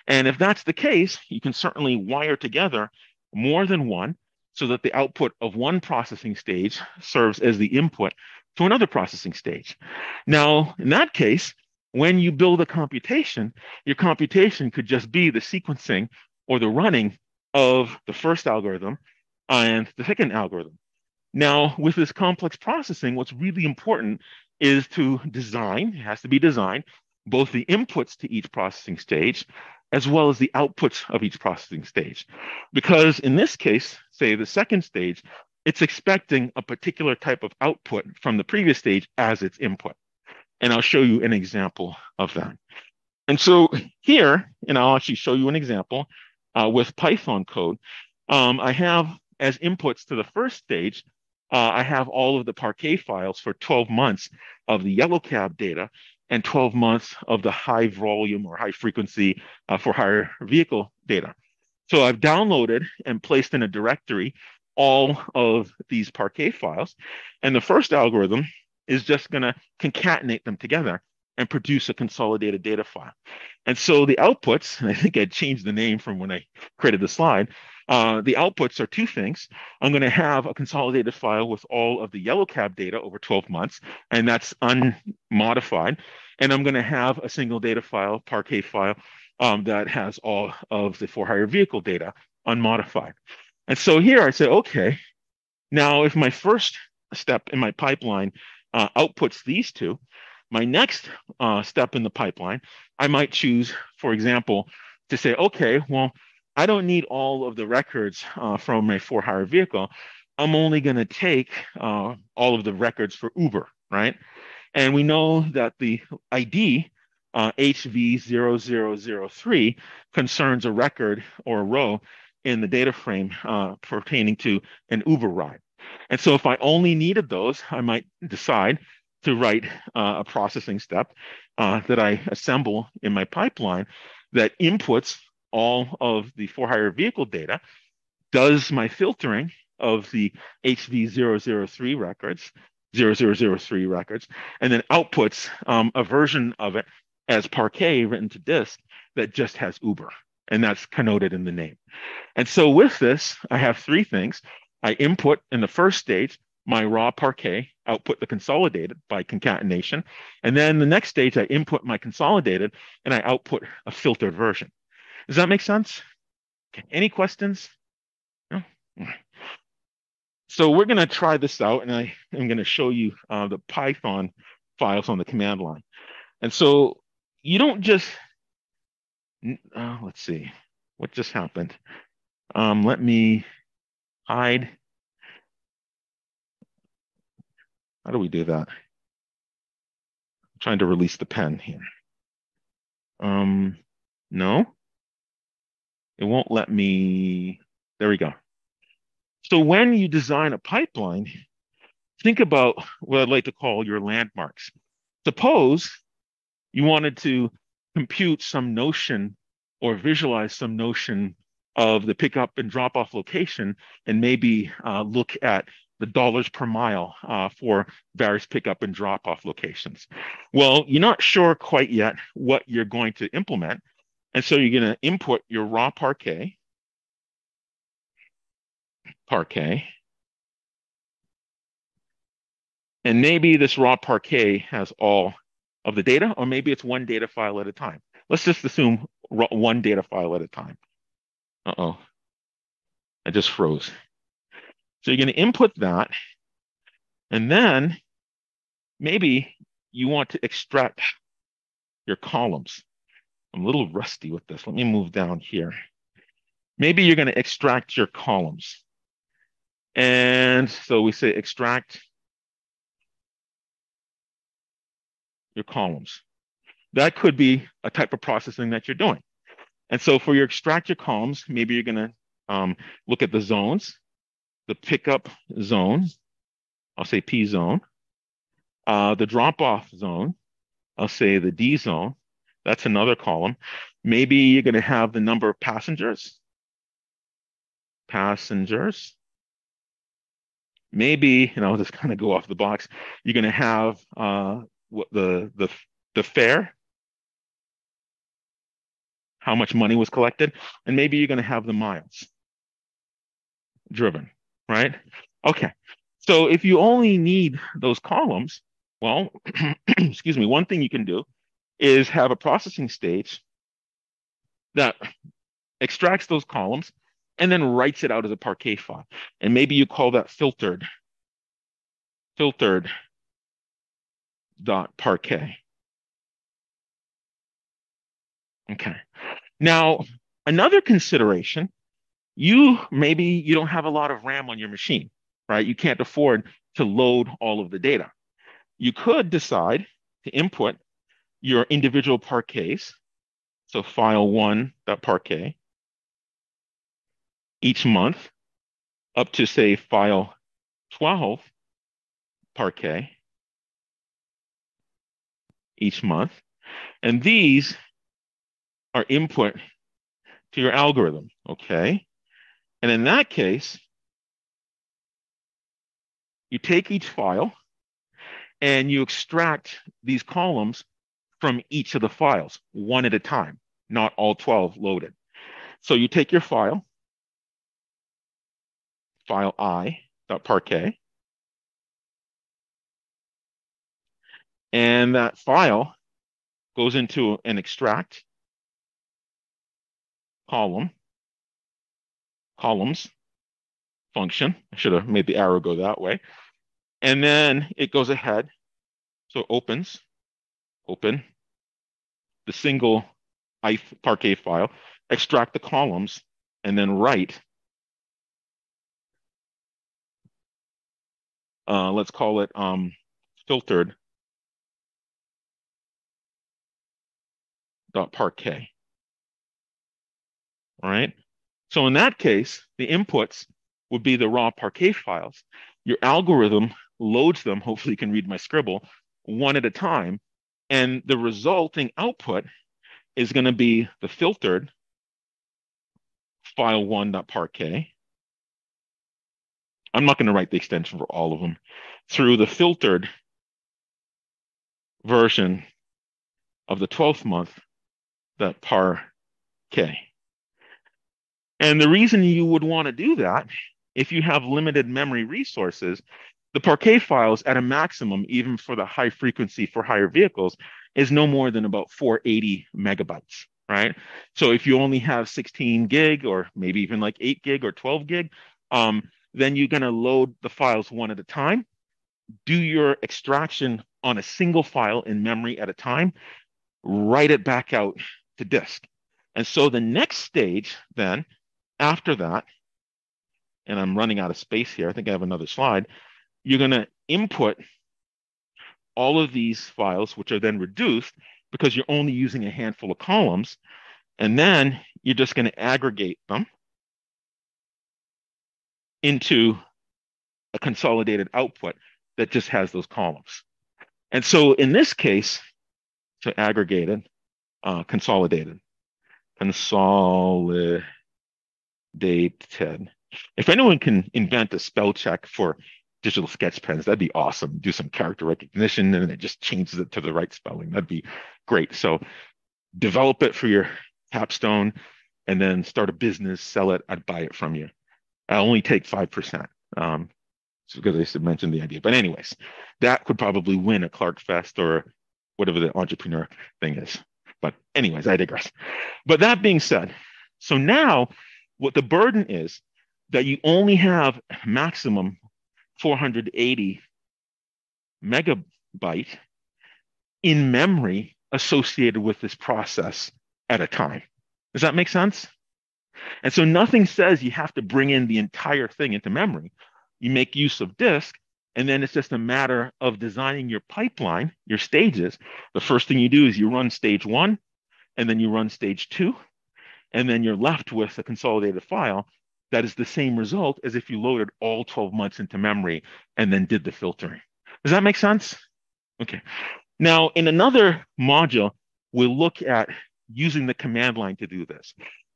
And if that's the case, you can certainly wire together more than one so that the output of one processing stage serves as the input to another processing stage. Now, in that case, when you build a computation, your computation could just be the sequencing or the running of the first algorithm and the second algorithm. Now, with this complex processing, what's really important is to design, it has to be designed, both the inputs to each processing stage as well as the outputs of each processing stage. Because in this case, say the second stage, it's expecting a particular type of output from the previous stage as its input. And I'll show you an example of that. And so here, and I'll actually show you an example with Python code. I have as inputs to the first stage, I have all of the Parquet files for 12 months of the yellow cab data and 12 months of the high volume or high frequency for hire vehicle data. So I've downloaded and placed in a directory all of these Parquet files. And the first algorithm is just going to concatenate them together and produce a consolidated data file. And so the outputs, and I think I changed the name from when I created the slide, the outputs are two things. I'm going to have a consolidated file with all of the yellow cab data over 12 months, and that's unmodified. And I'm going to have a single data file, Parquet file, that has all of the for hire vehicle data unmodified. And so here I say, okay, now if my first step in my pipeline outputs these two, my next step in the pipeline, I might choose, for example, to say, okay, well, I don't need all of the records from my for hire vehicle. I'm only going to take all of the records for Uber, right? And we know that the ID HV0003 concerns a record or a row in the data frame pertaining to an Uber ride. And so if I only needed those, I might decide to write a processing step that I assemble in my pipeline that inputs all of the for hire vehicle data, does my filtering of the HV003 records, 0003 records, and then outputs a version of it as Parquet written to disk that just has Uber, and that's connoted in the name. And so with this, I have three things. I input in the first stage my raw Parquet, output the consolidated by concatenation. And then the next stage, I input my consolidated and I output a filtered version. Does that make sense? Okay. Any questions? No? So we're going to try this out, and I am going to show you the Python files on the command line. And so you don't just, let's see, what just happened? Let me hide. How do we do that? I'm trying to release the pen here. No, it won't let me. There we go. So when you design a pipeline, think about what I'd like to call your landmarks. Suppose you wanted to compute some notion or visualize some notion of the pickup and drop off location and maybe look at the dollars per mile for various pickup and drop off locations. Well, you're not sure quite yet what you're going to implement. And so you're going to input your raw Parquet, and maybe this raw Parquet has all of the data, or maybe it's one data file at a time. Let's just assume one data file at a time. Uh-oh, I just froze. So you're going to input that, and then maybe you want to extract your columns. I'm a little rusty with this. Let me move down here. Maybe you're going to extract your columns. And so we say extract your columns. That could be a type of processing that you're doing. And so for your extract your columns, maybe you're going to look at the zones, the pickup zone, I'll say P zone, the drop-off zone, I'll say the D zone. That's another column. Maybe you're going to have the number of passengers. Maybe, and I'll just kind of go off the box, you're going to have what the fare, how much money was collected, and maybe you're going to have the miles driven, right? Okay. So if you only need those columns, well, excuse me, one thing you can do is have a processing stage that extracts those columns and then writes it out as a Parquet file. And maybe you call that filtered.parquet. Okay. Now, another consideration, maybe you don't have a lot of RAM on your machine, right? You can't afford to load all of the data. You could decide to input your individual Parquets, so file1.parquet, each month, up to, say, file 12 parquet each month. And these are input to your algorithm, okay? And in that case, you take each file and you extract these columns from each of the files, one at a time, not all 12 loaded. So you take your file I.parquet, and that file goes into an extract columns function. I should have made the arrow go that way. And then it goes ahead, so it open the single I.parquet file, extract the columns, and then write, let's call it filtered .parquet. All right. So in that case, the inputs would be the raw parquet files. Your algorithm loads them, hopefully you can read my scribble, one at a time. And the resulting output is going to be the filtered file one.parquet. I'm not going to write the extension for all of them, through the filtered version of the 12th month, that parquet. And the reason you would want to do that, if you have limited memory resources, the parquet files at a maximum, even for the high frequency for higher vehicles, is no more than about 480 megabytes, right? So if you only have 16 gig or maybe even like 8 gig or 12 gig, then you're going to load the files one at a time, do your extraction on a single file in memory at a time, write it back out to disk. And so the next stage then, after that, and I'm running out of space here, I think I have another slide, you're going to input all of these files, which are then reduced because you're only using a handful of columns, and then you're just going to aggregate them into a consolidated output that just has those columns. And so in this case, so aggregated, consolidated. If anyone can invent a spell check for digital sketch pens, that'd be awesome. Do some character recognition and it just changes it to the right spelling. That'd be great. So develop it for your capstone and then start a business, sell it, I'd buy it from you. I only take 5%. Because I should mention the idea. But anyways, that could probably win a Clark Fest or whatever the entrepreneur thing is. But anyways, I digress. But that being said, so now what the burden is that you only have maximum 480 megabyte in memory associated with this process at a time. Does that make sense? And so nothing says you have to bring in the entire thing into memory. You make use of disk, and then it's just a matter of designing your pipeline, your stages. The first thing you do is you run stage 1, and then you run stage 2, and then you're left with a consolidated file that is the same result as if you loaded all 12 months into memory and then did the filtering. Does that make sense? Okay. Now, in another module, we'll look at using the command line to do this.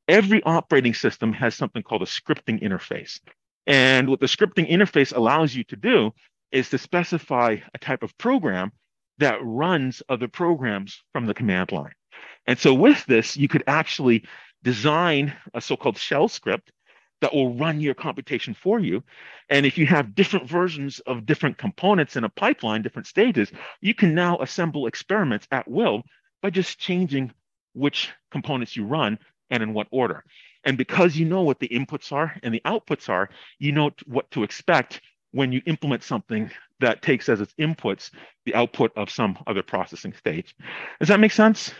Every operating system has something called a scripting interface. And what the scripting interface allows you to do is to specify a type of program that runs other programs from the command line. And so with this, you could actually design a so-called shell script that will run your computation for you. And if you have different versions of different components in a pipeline, different stages, you can now assemble experiments at will by just changing which components you run and in what order. And because you know what the inputs are and the outputs are, you know what to expect when you implement something that takes as its inputs the output of some other processing stage. Does that make sense?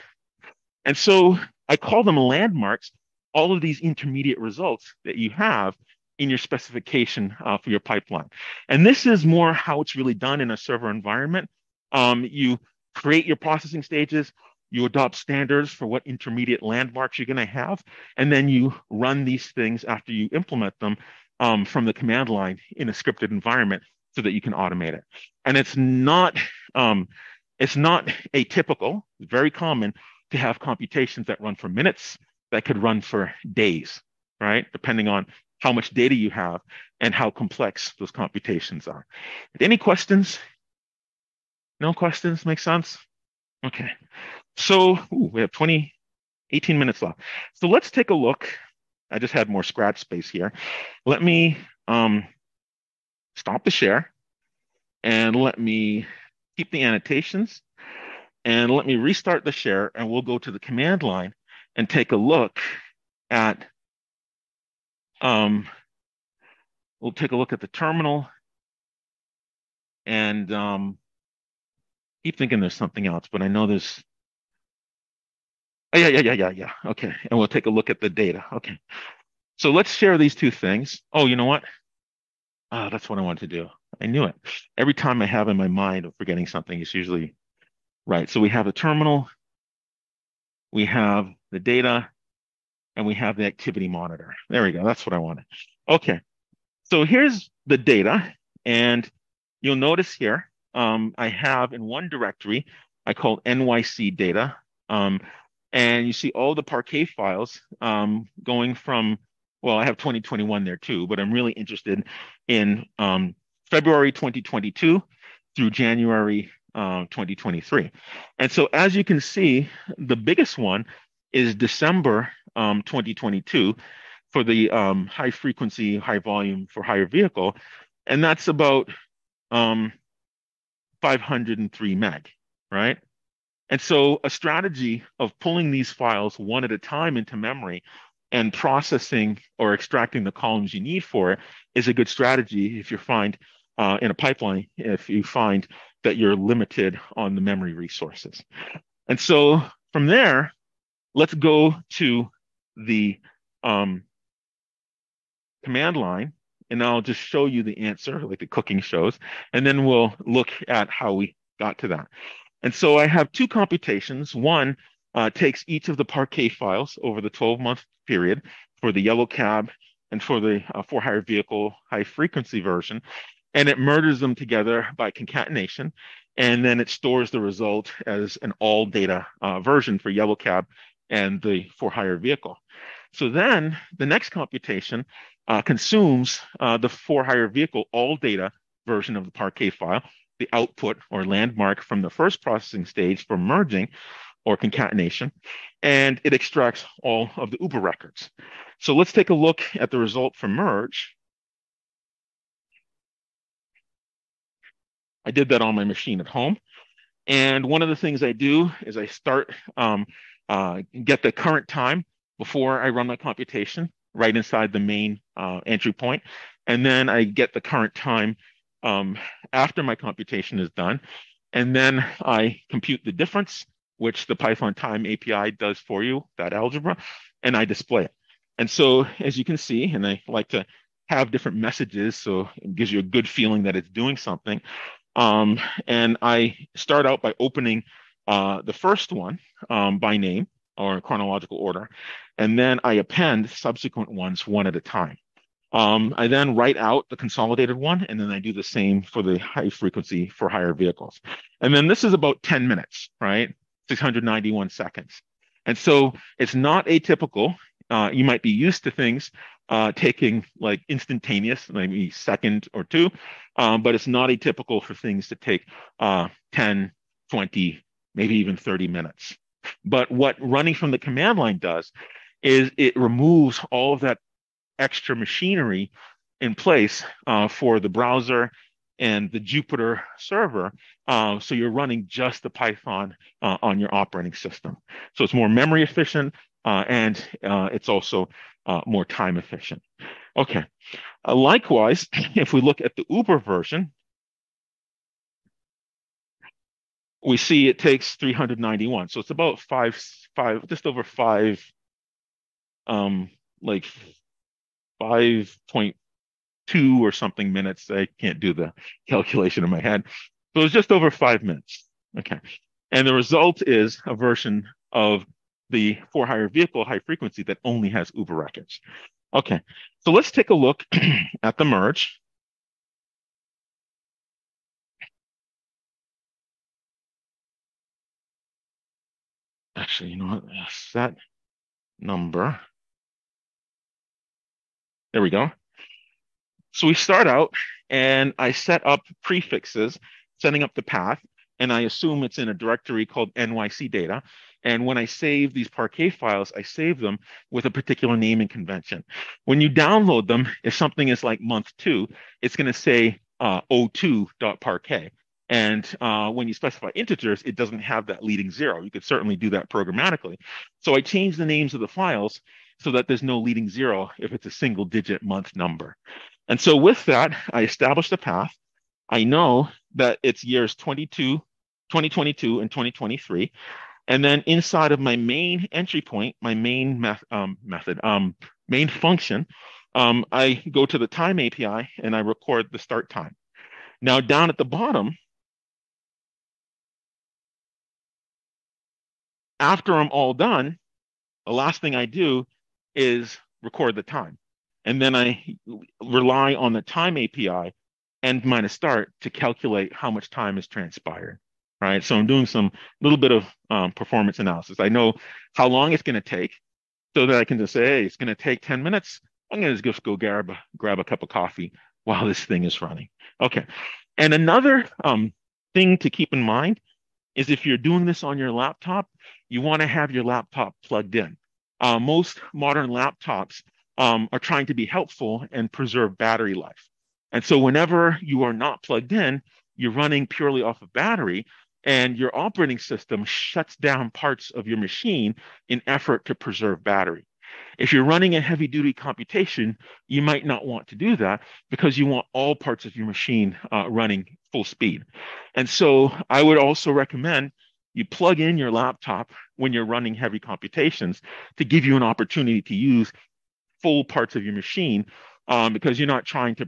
And so I call them landmarks, all of these intermediate results that you have in your specification for your pipeline. And this is more how it's really done in a server environment. You create your processing stages, you adopt standards for what intermediate landmarks you're going to have, and then you run these things after you implement them from the command line in a scripted environment so that you can automate it. And um, it's not atypical, very common to have computations that run for minutes, that could run for days, right? Depending on how much data you have and how complex those computations are. Any questions? No questions? Make sense? Okay. So we have 18 minutes left. So let's take a look. I just had more scratch space here. Let me stop the share and let me keep the annotations and let me restart the share, and we'll go to the command line and take a look at we'll take a look at the terminal and keep thinking there's something else, but I know there's oh, yeah. Okay. And we'll take a look at the data. Okay. So let's share these two things. Oh, you know what? That's what I wanted to do. I knew it. Every time I have in my mind of forgetting something, it's usually right. So we have the terminal, we have the data, and we have the activity monitor. There we go. That's what I wanted. Okay. So here's the data. And you'll notice here, I have in one directory, I call NYC data. And you see all the Parquet files going from, well, I have 2021 there too, but I'm really interested in February 2022 through January 2023. And so as you can see, the biggest one is December 2022 for the high frequency, high volume for hire vehicle. And that's about 503 meg, right? And so a strategy of pulling these files one at a time into memory and processing or extracting the columns you need for it is a good strategy if you find in a pipeline, if you find that you're limited on the memory resources. And so from there, let's go to the command line, and I'll just show you the answer like the cooking shows, and then we'll look at how we got to that. And so I have two computations. One takes each of the Parquet files over the 12-month period for the yellow cab and for the for-hire vehicle high-frequency version, and it merges them together by concatenation, and then it stores the result as an all data version for yellow cab and the for-hire vehicle. So then the next computation consumes the for-hire vehicle all data version of the Parquet file, the output or landmark from the first processing stage for merging or concatenation, and it extracts all of the Uber records. So let's take a look at the result for merge. I did that on my machine at home. And one of the things I do is I start, get the current time before I run my computation right inside the main entry point. And then I get the current time after my computation is done. And then I compute the difference, which the Python time API does for you, that algebra, and I display it. And so as you can see, and I like to have different messages so it gives you a good feeling that it's doing something. And I start out by opening the first one by name or in chronological order, and then I append subsequent ones one at a time. I then write out the consolidated one, and then I do the same for the high frequency for hire vehicles. And then this is about 10 minutes, right? 691 seconds. And so it's not atypical. You might be used to things taking like instantaneous, maybe second or two, but it's not atypical for things to take 10, 20, maybe even 30 minutes. But what running from the command line does is it removes all of that extra machinery in place for the browser and the Jupyter server. So you're running just the Python on your operating system. So it's more memory efficient and it's also more time efficient. Okay. Likewise, if we look at the Uber version, we see it takes 391. So it's about just over five, like 5.2 or something minutes. I can't do the calculation in my head. So it's just over 5 minutes. Okay. And the result is a version of the for-hire vehicle high frequency that only has Uber records. Okay, so let's take a look at the merge. Actually, you know what? Set number. There we go. So we start out and I set up prefixes, setting up the path, and I assume it's in a directory called NYC data. And when I save these Parquet files, I save them with a particular naming convention. When you download them, if something is like month two, it's going to say o2.parquet. And when you specify integers, it doesn't have that leading zero. You could certainly do that programmatically. So I changed the names of the files so that there's no leading zero if it's a single digit month number. And so with that, I established a path. I know that it's years 2022 and 2023. And then inside of my main entry point, my main main function, I go to the time API and I record the start time. Now down at the bottom, after I'm all done, the last thing I do is record the time. And then I rely on the time API end minus start to calculate how much time has transpired, right? So I'm doing some little bit of performance analysis. I know how long it's going to take so that I can just say, hey, it's going to take 10 minutes. I'm going to just go grab a cup of coffee while this thing is running. Okay. And another thing to keep in mind is if you're doing this on your laptop, you want to have your laptop plugged in. Most modern laptops are trying to be helpful and preserve battery life. And so whenever you are not plugged in, you're running purely off of battery and your operating system shuts down parts of your machine in effort to preserve battery. If you're running a heavy duty computation, you might not want to do that because you want all parts of your machine running full speed. And so I would also recommend you plug in your laptop when you're running heavy computations to give you an opportunity to use full parts of your machine because you're not trying to,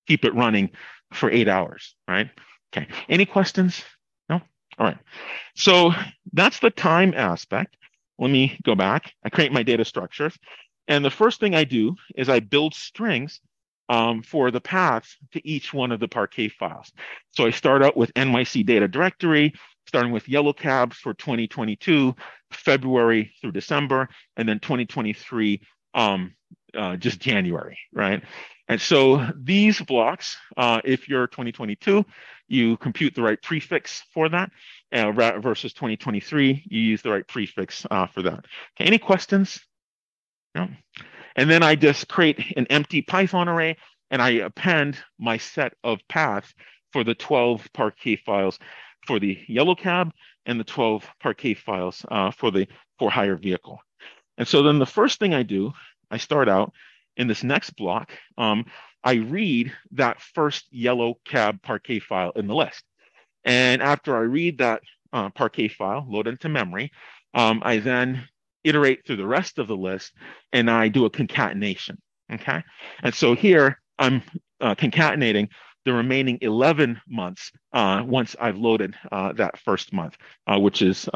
keep it running for 8 hours, right? Okay. Any questions? No? All right. So that's the time aspect. Let me go back. I create my data structures. And the first thing I do is I build strings for the paths to each one of the Parquet files. So I start out with NYC data directory, starting with yellow cabs for 2022, February through December, and then 2023, just January, right? And so these blocks, if you're 2022, you compute the right prefix for that, versus 2023, you use the right prefix for that. Okay, any questions? No? And then I just create an empty Python array and I append my set of paths for the 12 Parquet files for the yellow cab and the 12 Parquet files for the for-hire vehicle. And so then the first thing I do, I start out in this next block, I read that first yellow cab Parquet file in the list. And after I read that Parquet file, load into memory, I then iterate through the rest of the list and I do a concatenation. Okay. And so here I'm concatenating the remaining 11 months once I've loaded that first month, which is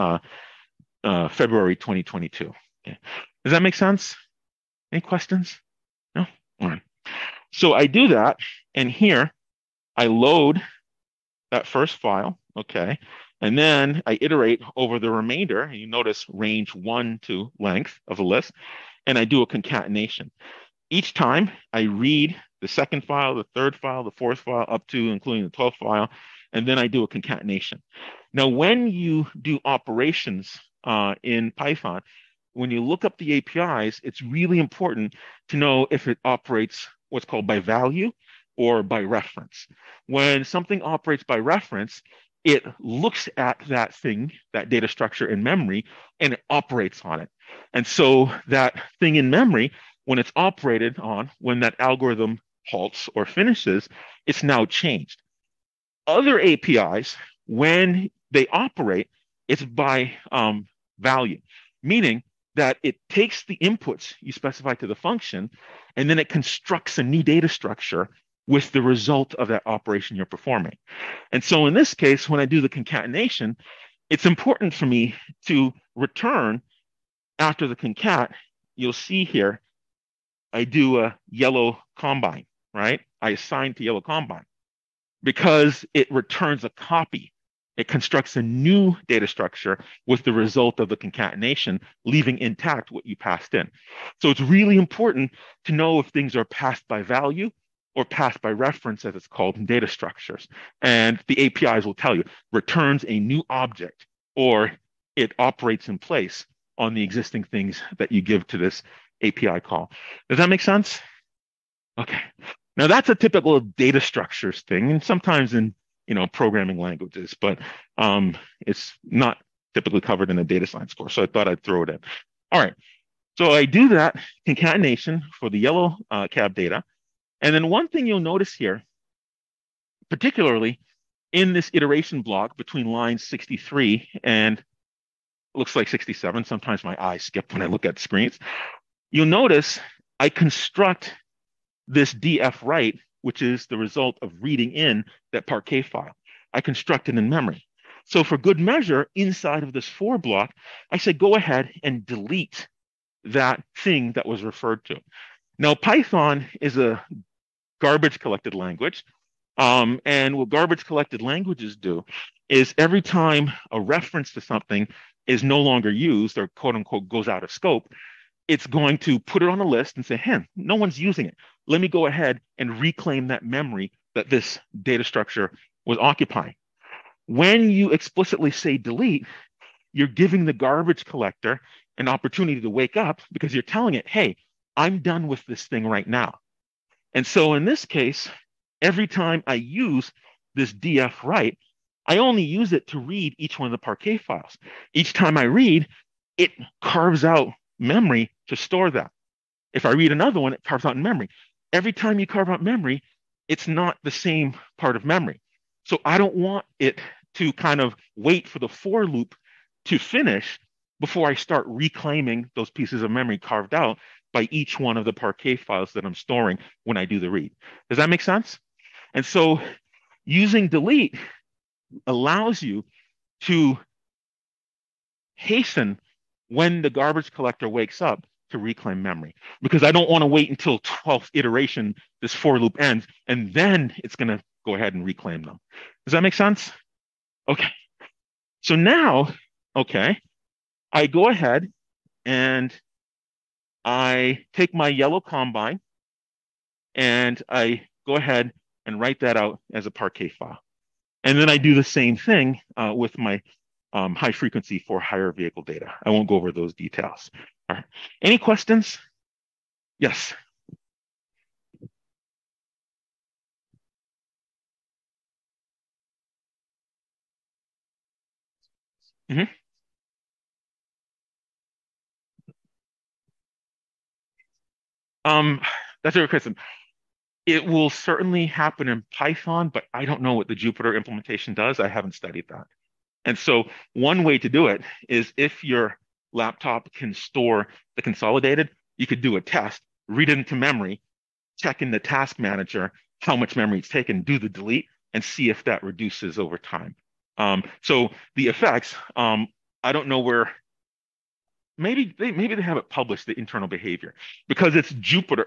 February 2022. Okay. Does that make sense? Any questions? No? All right. So I do that, and here I load that first file, okay, and then I iterate over the remainder, and you notice range 1 to length of the list, and I do a concatenation. Each time I read the second file, the third file, the fourth file, up to including the 12th file, and then I do a concatenation. Now, when you do operations in Python, when you look up the APIs, it's really important to know if it operates what's called by value or by reference. When something operates by reference, it looks at that thing, that data structure in memory, and it operates on it. And so that thing in memory, when it's operated on, when that algorithm halts or finishes, it's now changed. Other APIs, when they operate, it's by value, meaning that it takes the inputs you specify to the function, and then it constructs a new data structure with the result of that operation you're performing. And so in this case, when I do the concatenation, it's important for me to return after the concat. You'll see here, I do a yellow combine, right? I assign to yellow combine because it returns a copy. It constructs a new data structure with the result of the concatenation, leaving intact what you passed in. So it's really important to know if things are passed by value or passed by reference, as it's called in data structures. And the APIs will tell you, returns a new object, or it operates in place on the existing things that you give to this API call. Does that make sense? Okay. Now that's a typical data structures thing, and sometimes in programming languages, but it's not typically covered in a data science course. So I thought I'd throw it in. All right. So I do that concatenation for the yellow cab data. And then one thing you'll notice here, particularly in this iteration block between lines 63 and looks like 67, sometimes my eyes skip when I look at screens, you'll notice I construct this df write, which is the result of reading in that Parquet file. I construct it in memory. So for good measure, inside of this for block, I say go ahead and delete that thing that was referred to. Now, Python is a garbage collected language. And what garbage collected languages do is every time a reference to something is no longer used or quote unquote goes out of scope, it's going to put it on a list and say, hey, no one's using it. Let me go ahead and reclaim that memory that this data structure was occupying. When you explicitly say delete, you're giving the garbage collector an opportunity to wake up because you're telling it, hey, I'm done with this thing right now. And so in this case, every time I use this df write, I only use it to read each one of the Parquet files. Each time I read, it carves out memory to store that. If I read another one, it carves out in memory. Every time you carve out memory, it's not the same part of memory. So I don't want it to kind of wait for the for loop to finish before I start reclaiming those pieces of memory carved out by each one of the Parquet files that I'm storing when I do the read. Does that make sense? And so using delete allows you to hasten when the garbage collector wakes up to reclaim memory, because I don't want to wait until 12th iteration, this for loop ends, and then it's going to go ahead and reclaim them. Does that make sense? Okay. So now, okay, I go ahead and I take my yellow combine and I go ahead and write that out as a Parquet file. And then I do the same thing with my high frequency for higher vehicle data. I won't go over those details. All right. Any questions? Yes. Mm-hmm. That's a good question. It will certainly happen in Python, but I don't know what the Jupyter implementation does. I haven't studied that. And so one way to do it is if your laptop can store the consolidated, you could do a test, read it into memory, check in the task manager how much memory it's taken, do the delete, and see if that reduces over time. So the effects, I don't know where. Maybe they haven't published the internal behavior because it's Jupyter.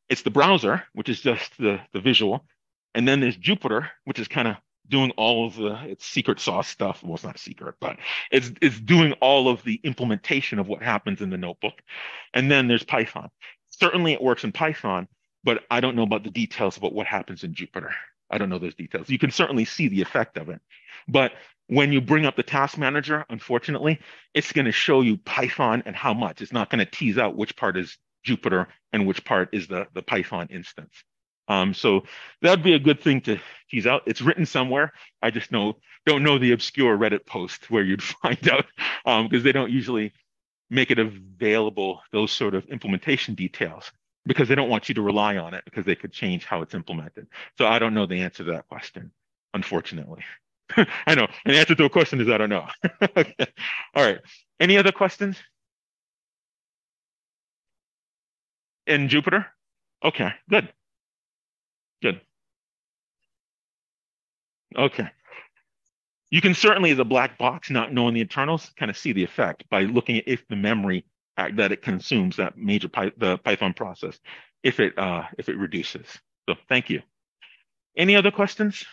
It's the browser, which is just the visual, and then there's Jupyter, which is kind of doing all of its secret sauce stuff. Well, it's not secret, but it's doing all of the implementation of what happens in the notebook. And then there's Python. Certainly, it works in Python, but I don't know about the details about what happens in Jupyter. I don't know those details. You can certainly see the effect of it, but when you bring up the task manager, unfortunately, it's going to show you Python and how much. It's not going to tease out which part is Jupyter and which part is the Python instance. So that'd be a good thing to tease out. It's written somewhere. I just don't know the obscure Reddit post where you'd find out because they don't usually make it available, those sort of implementation details, because they don't want you to rely on it because they could change how it's implemented. So I don't know the answer to that question, unfortunately. I know. And the answer to a question is I don't know. Okay. All right. Any other questions in Jupyter? Okay, good. Good. Okay. You can certainly, as a black box, not knowing the internals, kind of see the effect by looking at if the memory that it consumes, that major the Python process, if it reduces. So thank you. Any other questions?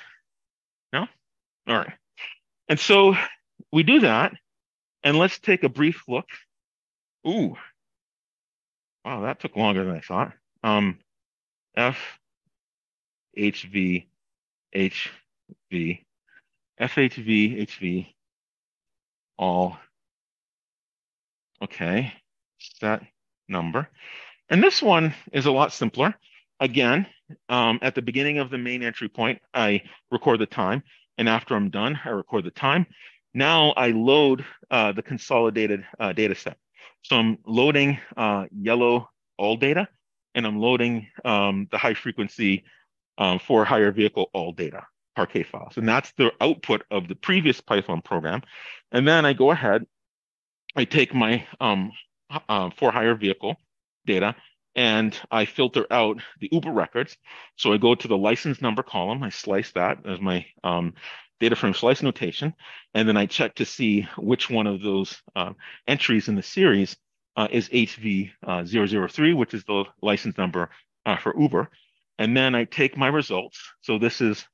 No? All right. And so we do that, and let's take a brief look. Ooh, wow, that took longer than I thought. F H V H V F H V H V all. Okay, set number. And this one is a lot simpler. Again, at the beginning of the main entry point, I record the time. And after I'm done, I record the time. Now I load the consolidated data set. So I'm loading yellow all data, and I'm loading the high frequency for hire vehicle all data, Parquet files. And that's the output of the previous Python program. And then I go ahead, I take my for hire vehicle data, and I filter out the Uber records. So I go to the license number column, I slice that as my data frame slice notation, and then I check to see which one of those entries in the series is HV003, which is the license number for Uber. And then I take my results. So this is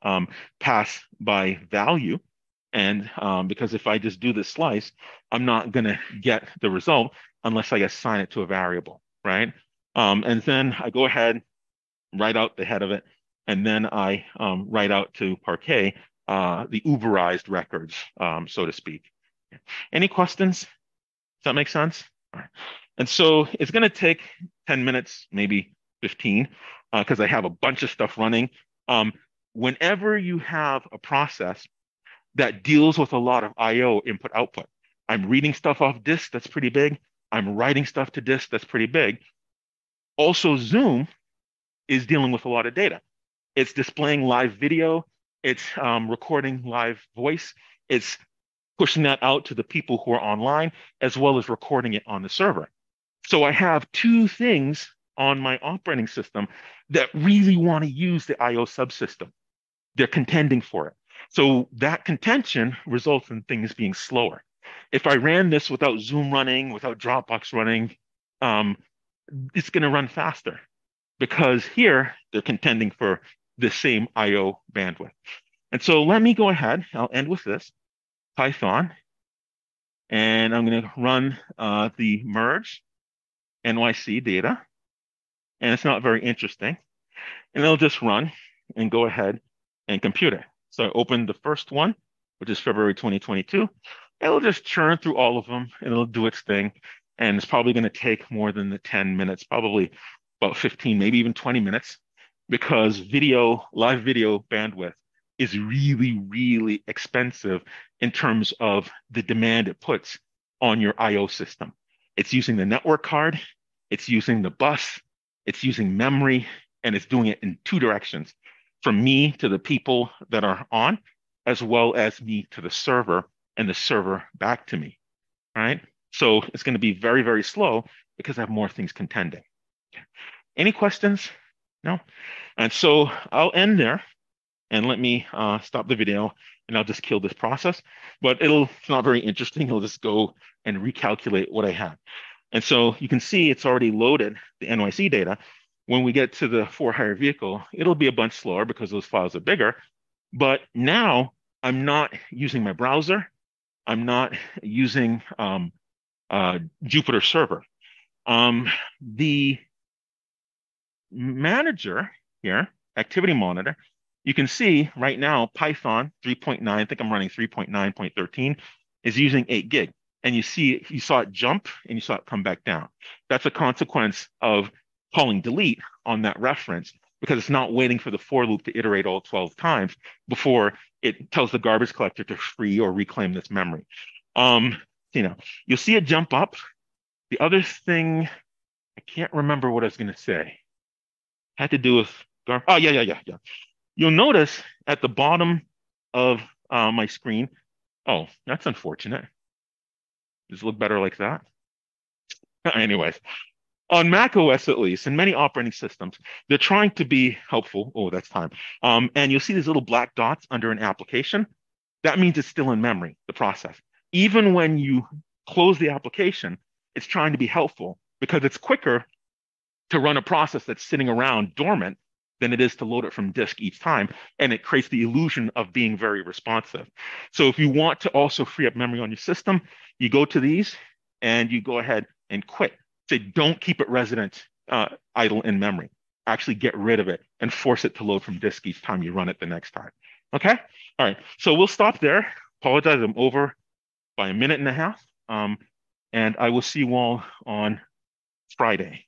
pass by value. And because if I just do this slice, I'm not going to get the result unless I assign it to a variable, right? And then I go ahead, write out the head of it, and then I write out to Parquet the Uberized records, so to speak. Any questions? Does that make sense? All right. And so it's going to take 10 minutes, maybe 15, because I have a bunch of stuff running. Whenever you have a process that deals with a lot of I/O input output, I'm reading stuff off disk that's pretty big. I'm writing stuff to disk that's pretty big. Also, Zoom is dealing with a lot of data. It's displaying live video. It's recording live voice. It's pushing that out to the people who are online, as well as recording it on the server. So I have two things on my operating system that really want to use the I/O subsystem. They're contending for it. So that contention results in things being slower. If I ran this without Zoom running, without Dropbox running, um, it's going to run faster because here they're contending for the same I/O bandwidth. And so let me go ahead. I'll end with this Python, and I'm going to run the merge NYC data, and it's not very interesting. And it'll just run and go ahead and compute it. So I opened the first one, which is February 2022. It'll just churn through all of them, and it'll do its thing. And it's probably going to take more than the 10 minutes, probably about 15, maybe even 20 minutes, because live video bandwidth is really, really expensive in terms of the demand it puts on your I/O system. It's using the network card, it's using the bus, it's using memory, and it's doing it in two directions, from me to the people that are on, as well as me to the server and the server back to me, right? So it's going to be very, very slow because I have more things contending. Any questions? No? And so I'll end there, and let me stop the video, and I'll just kill this process. But it's not very interesting. It'll just go and recalculate what I have. And so you can see it's already loaded the NYC data. When we get to the for hire vehicle, it'll be a bunch slower because those files are bigger. But now I'm not using my browser. I'm not using Jupyter Server. The manager here, Activity Monitor, you can see right now Python 3.9, I think I'm running 3.9.13, is using 8 gig. And you saw it jump and you saw it come back down. That's a consequence of calling delete on that reference because it's not waiting for the for loop to iterate all 12 times before it tells the garbage collector to free or reclaim this memory. You'll see it jump up. The other thing, I can't remember what I was going to say. Had to do with, oh, yeah. You'll notice at the bottom of my screen, oh, that's unfortunate. Does it look better like that? Anyways, on Mac OS at least, and many operating systems, they're trying to be helpful. Oh, that's time. And you'll see these little black dots under an application. That means it's still in memory, the process. Even when you close the application, it's trying to be helpful because it's quicker to run a process that's sitting around dormant than it is to load it from disk each time. And it creates the illusion of being very responsive. So if you want to also free up memory on your system, you go to these and you go ahead and quit. Say, don't keep it resident idle in memory. Actually get rid of it and force it to load from disk each time you run it the next time. Okay? All right. So we'll stop there. Apologize, I'm over by a minute and a half. And I will see you all on Friday.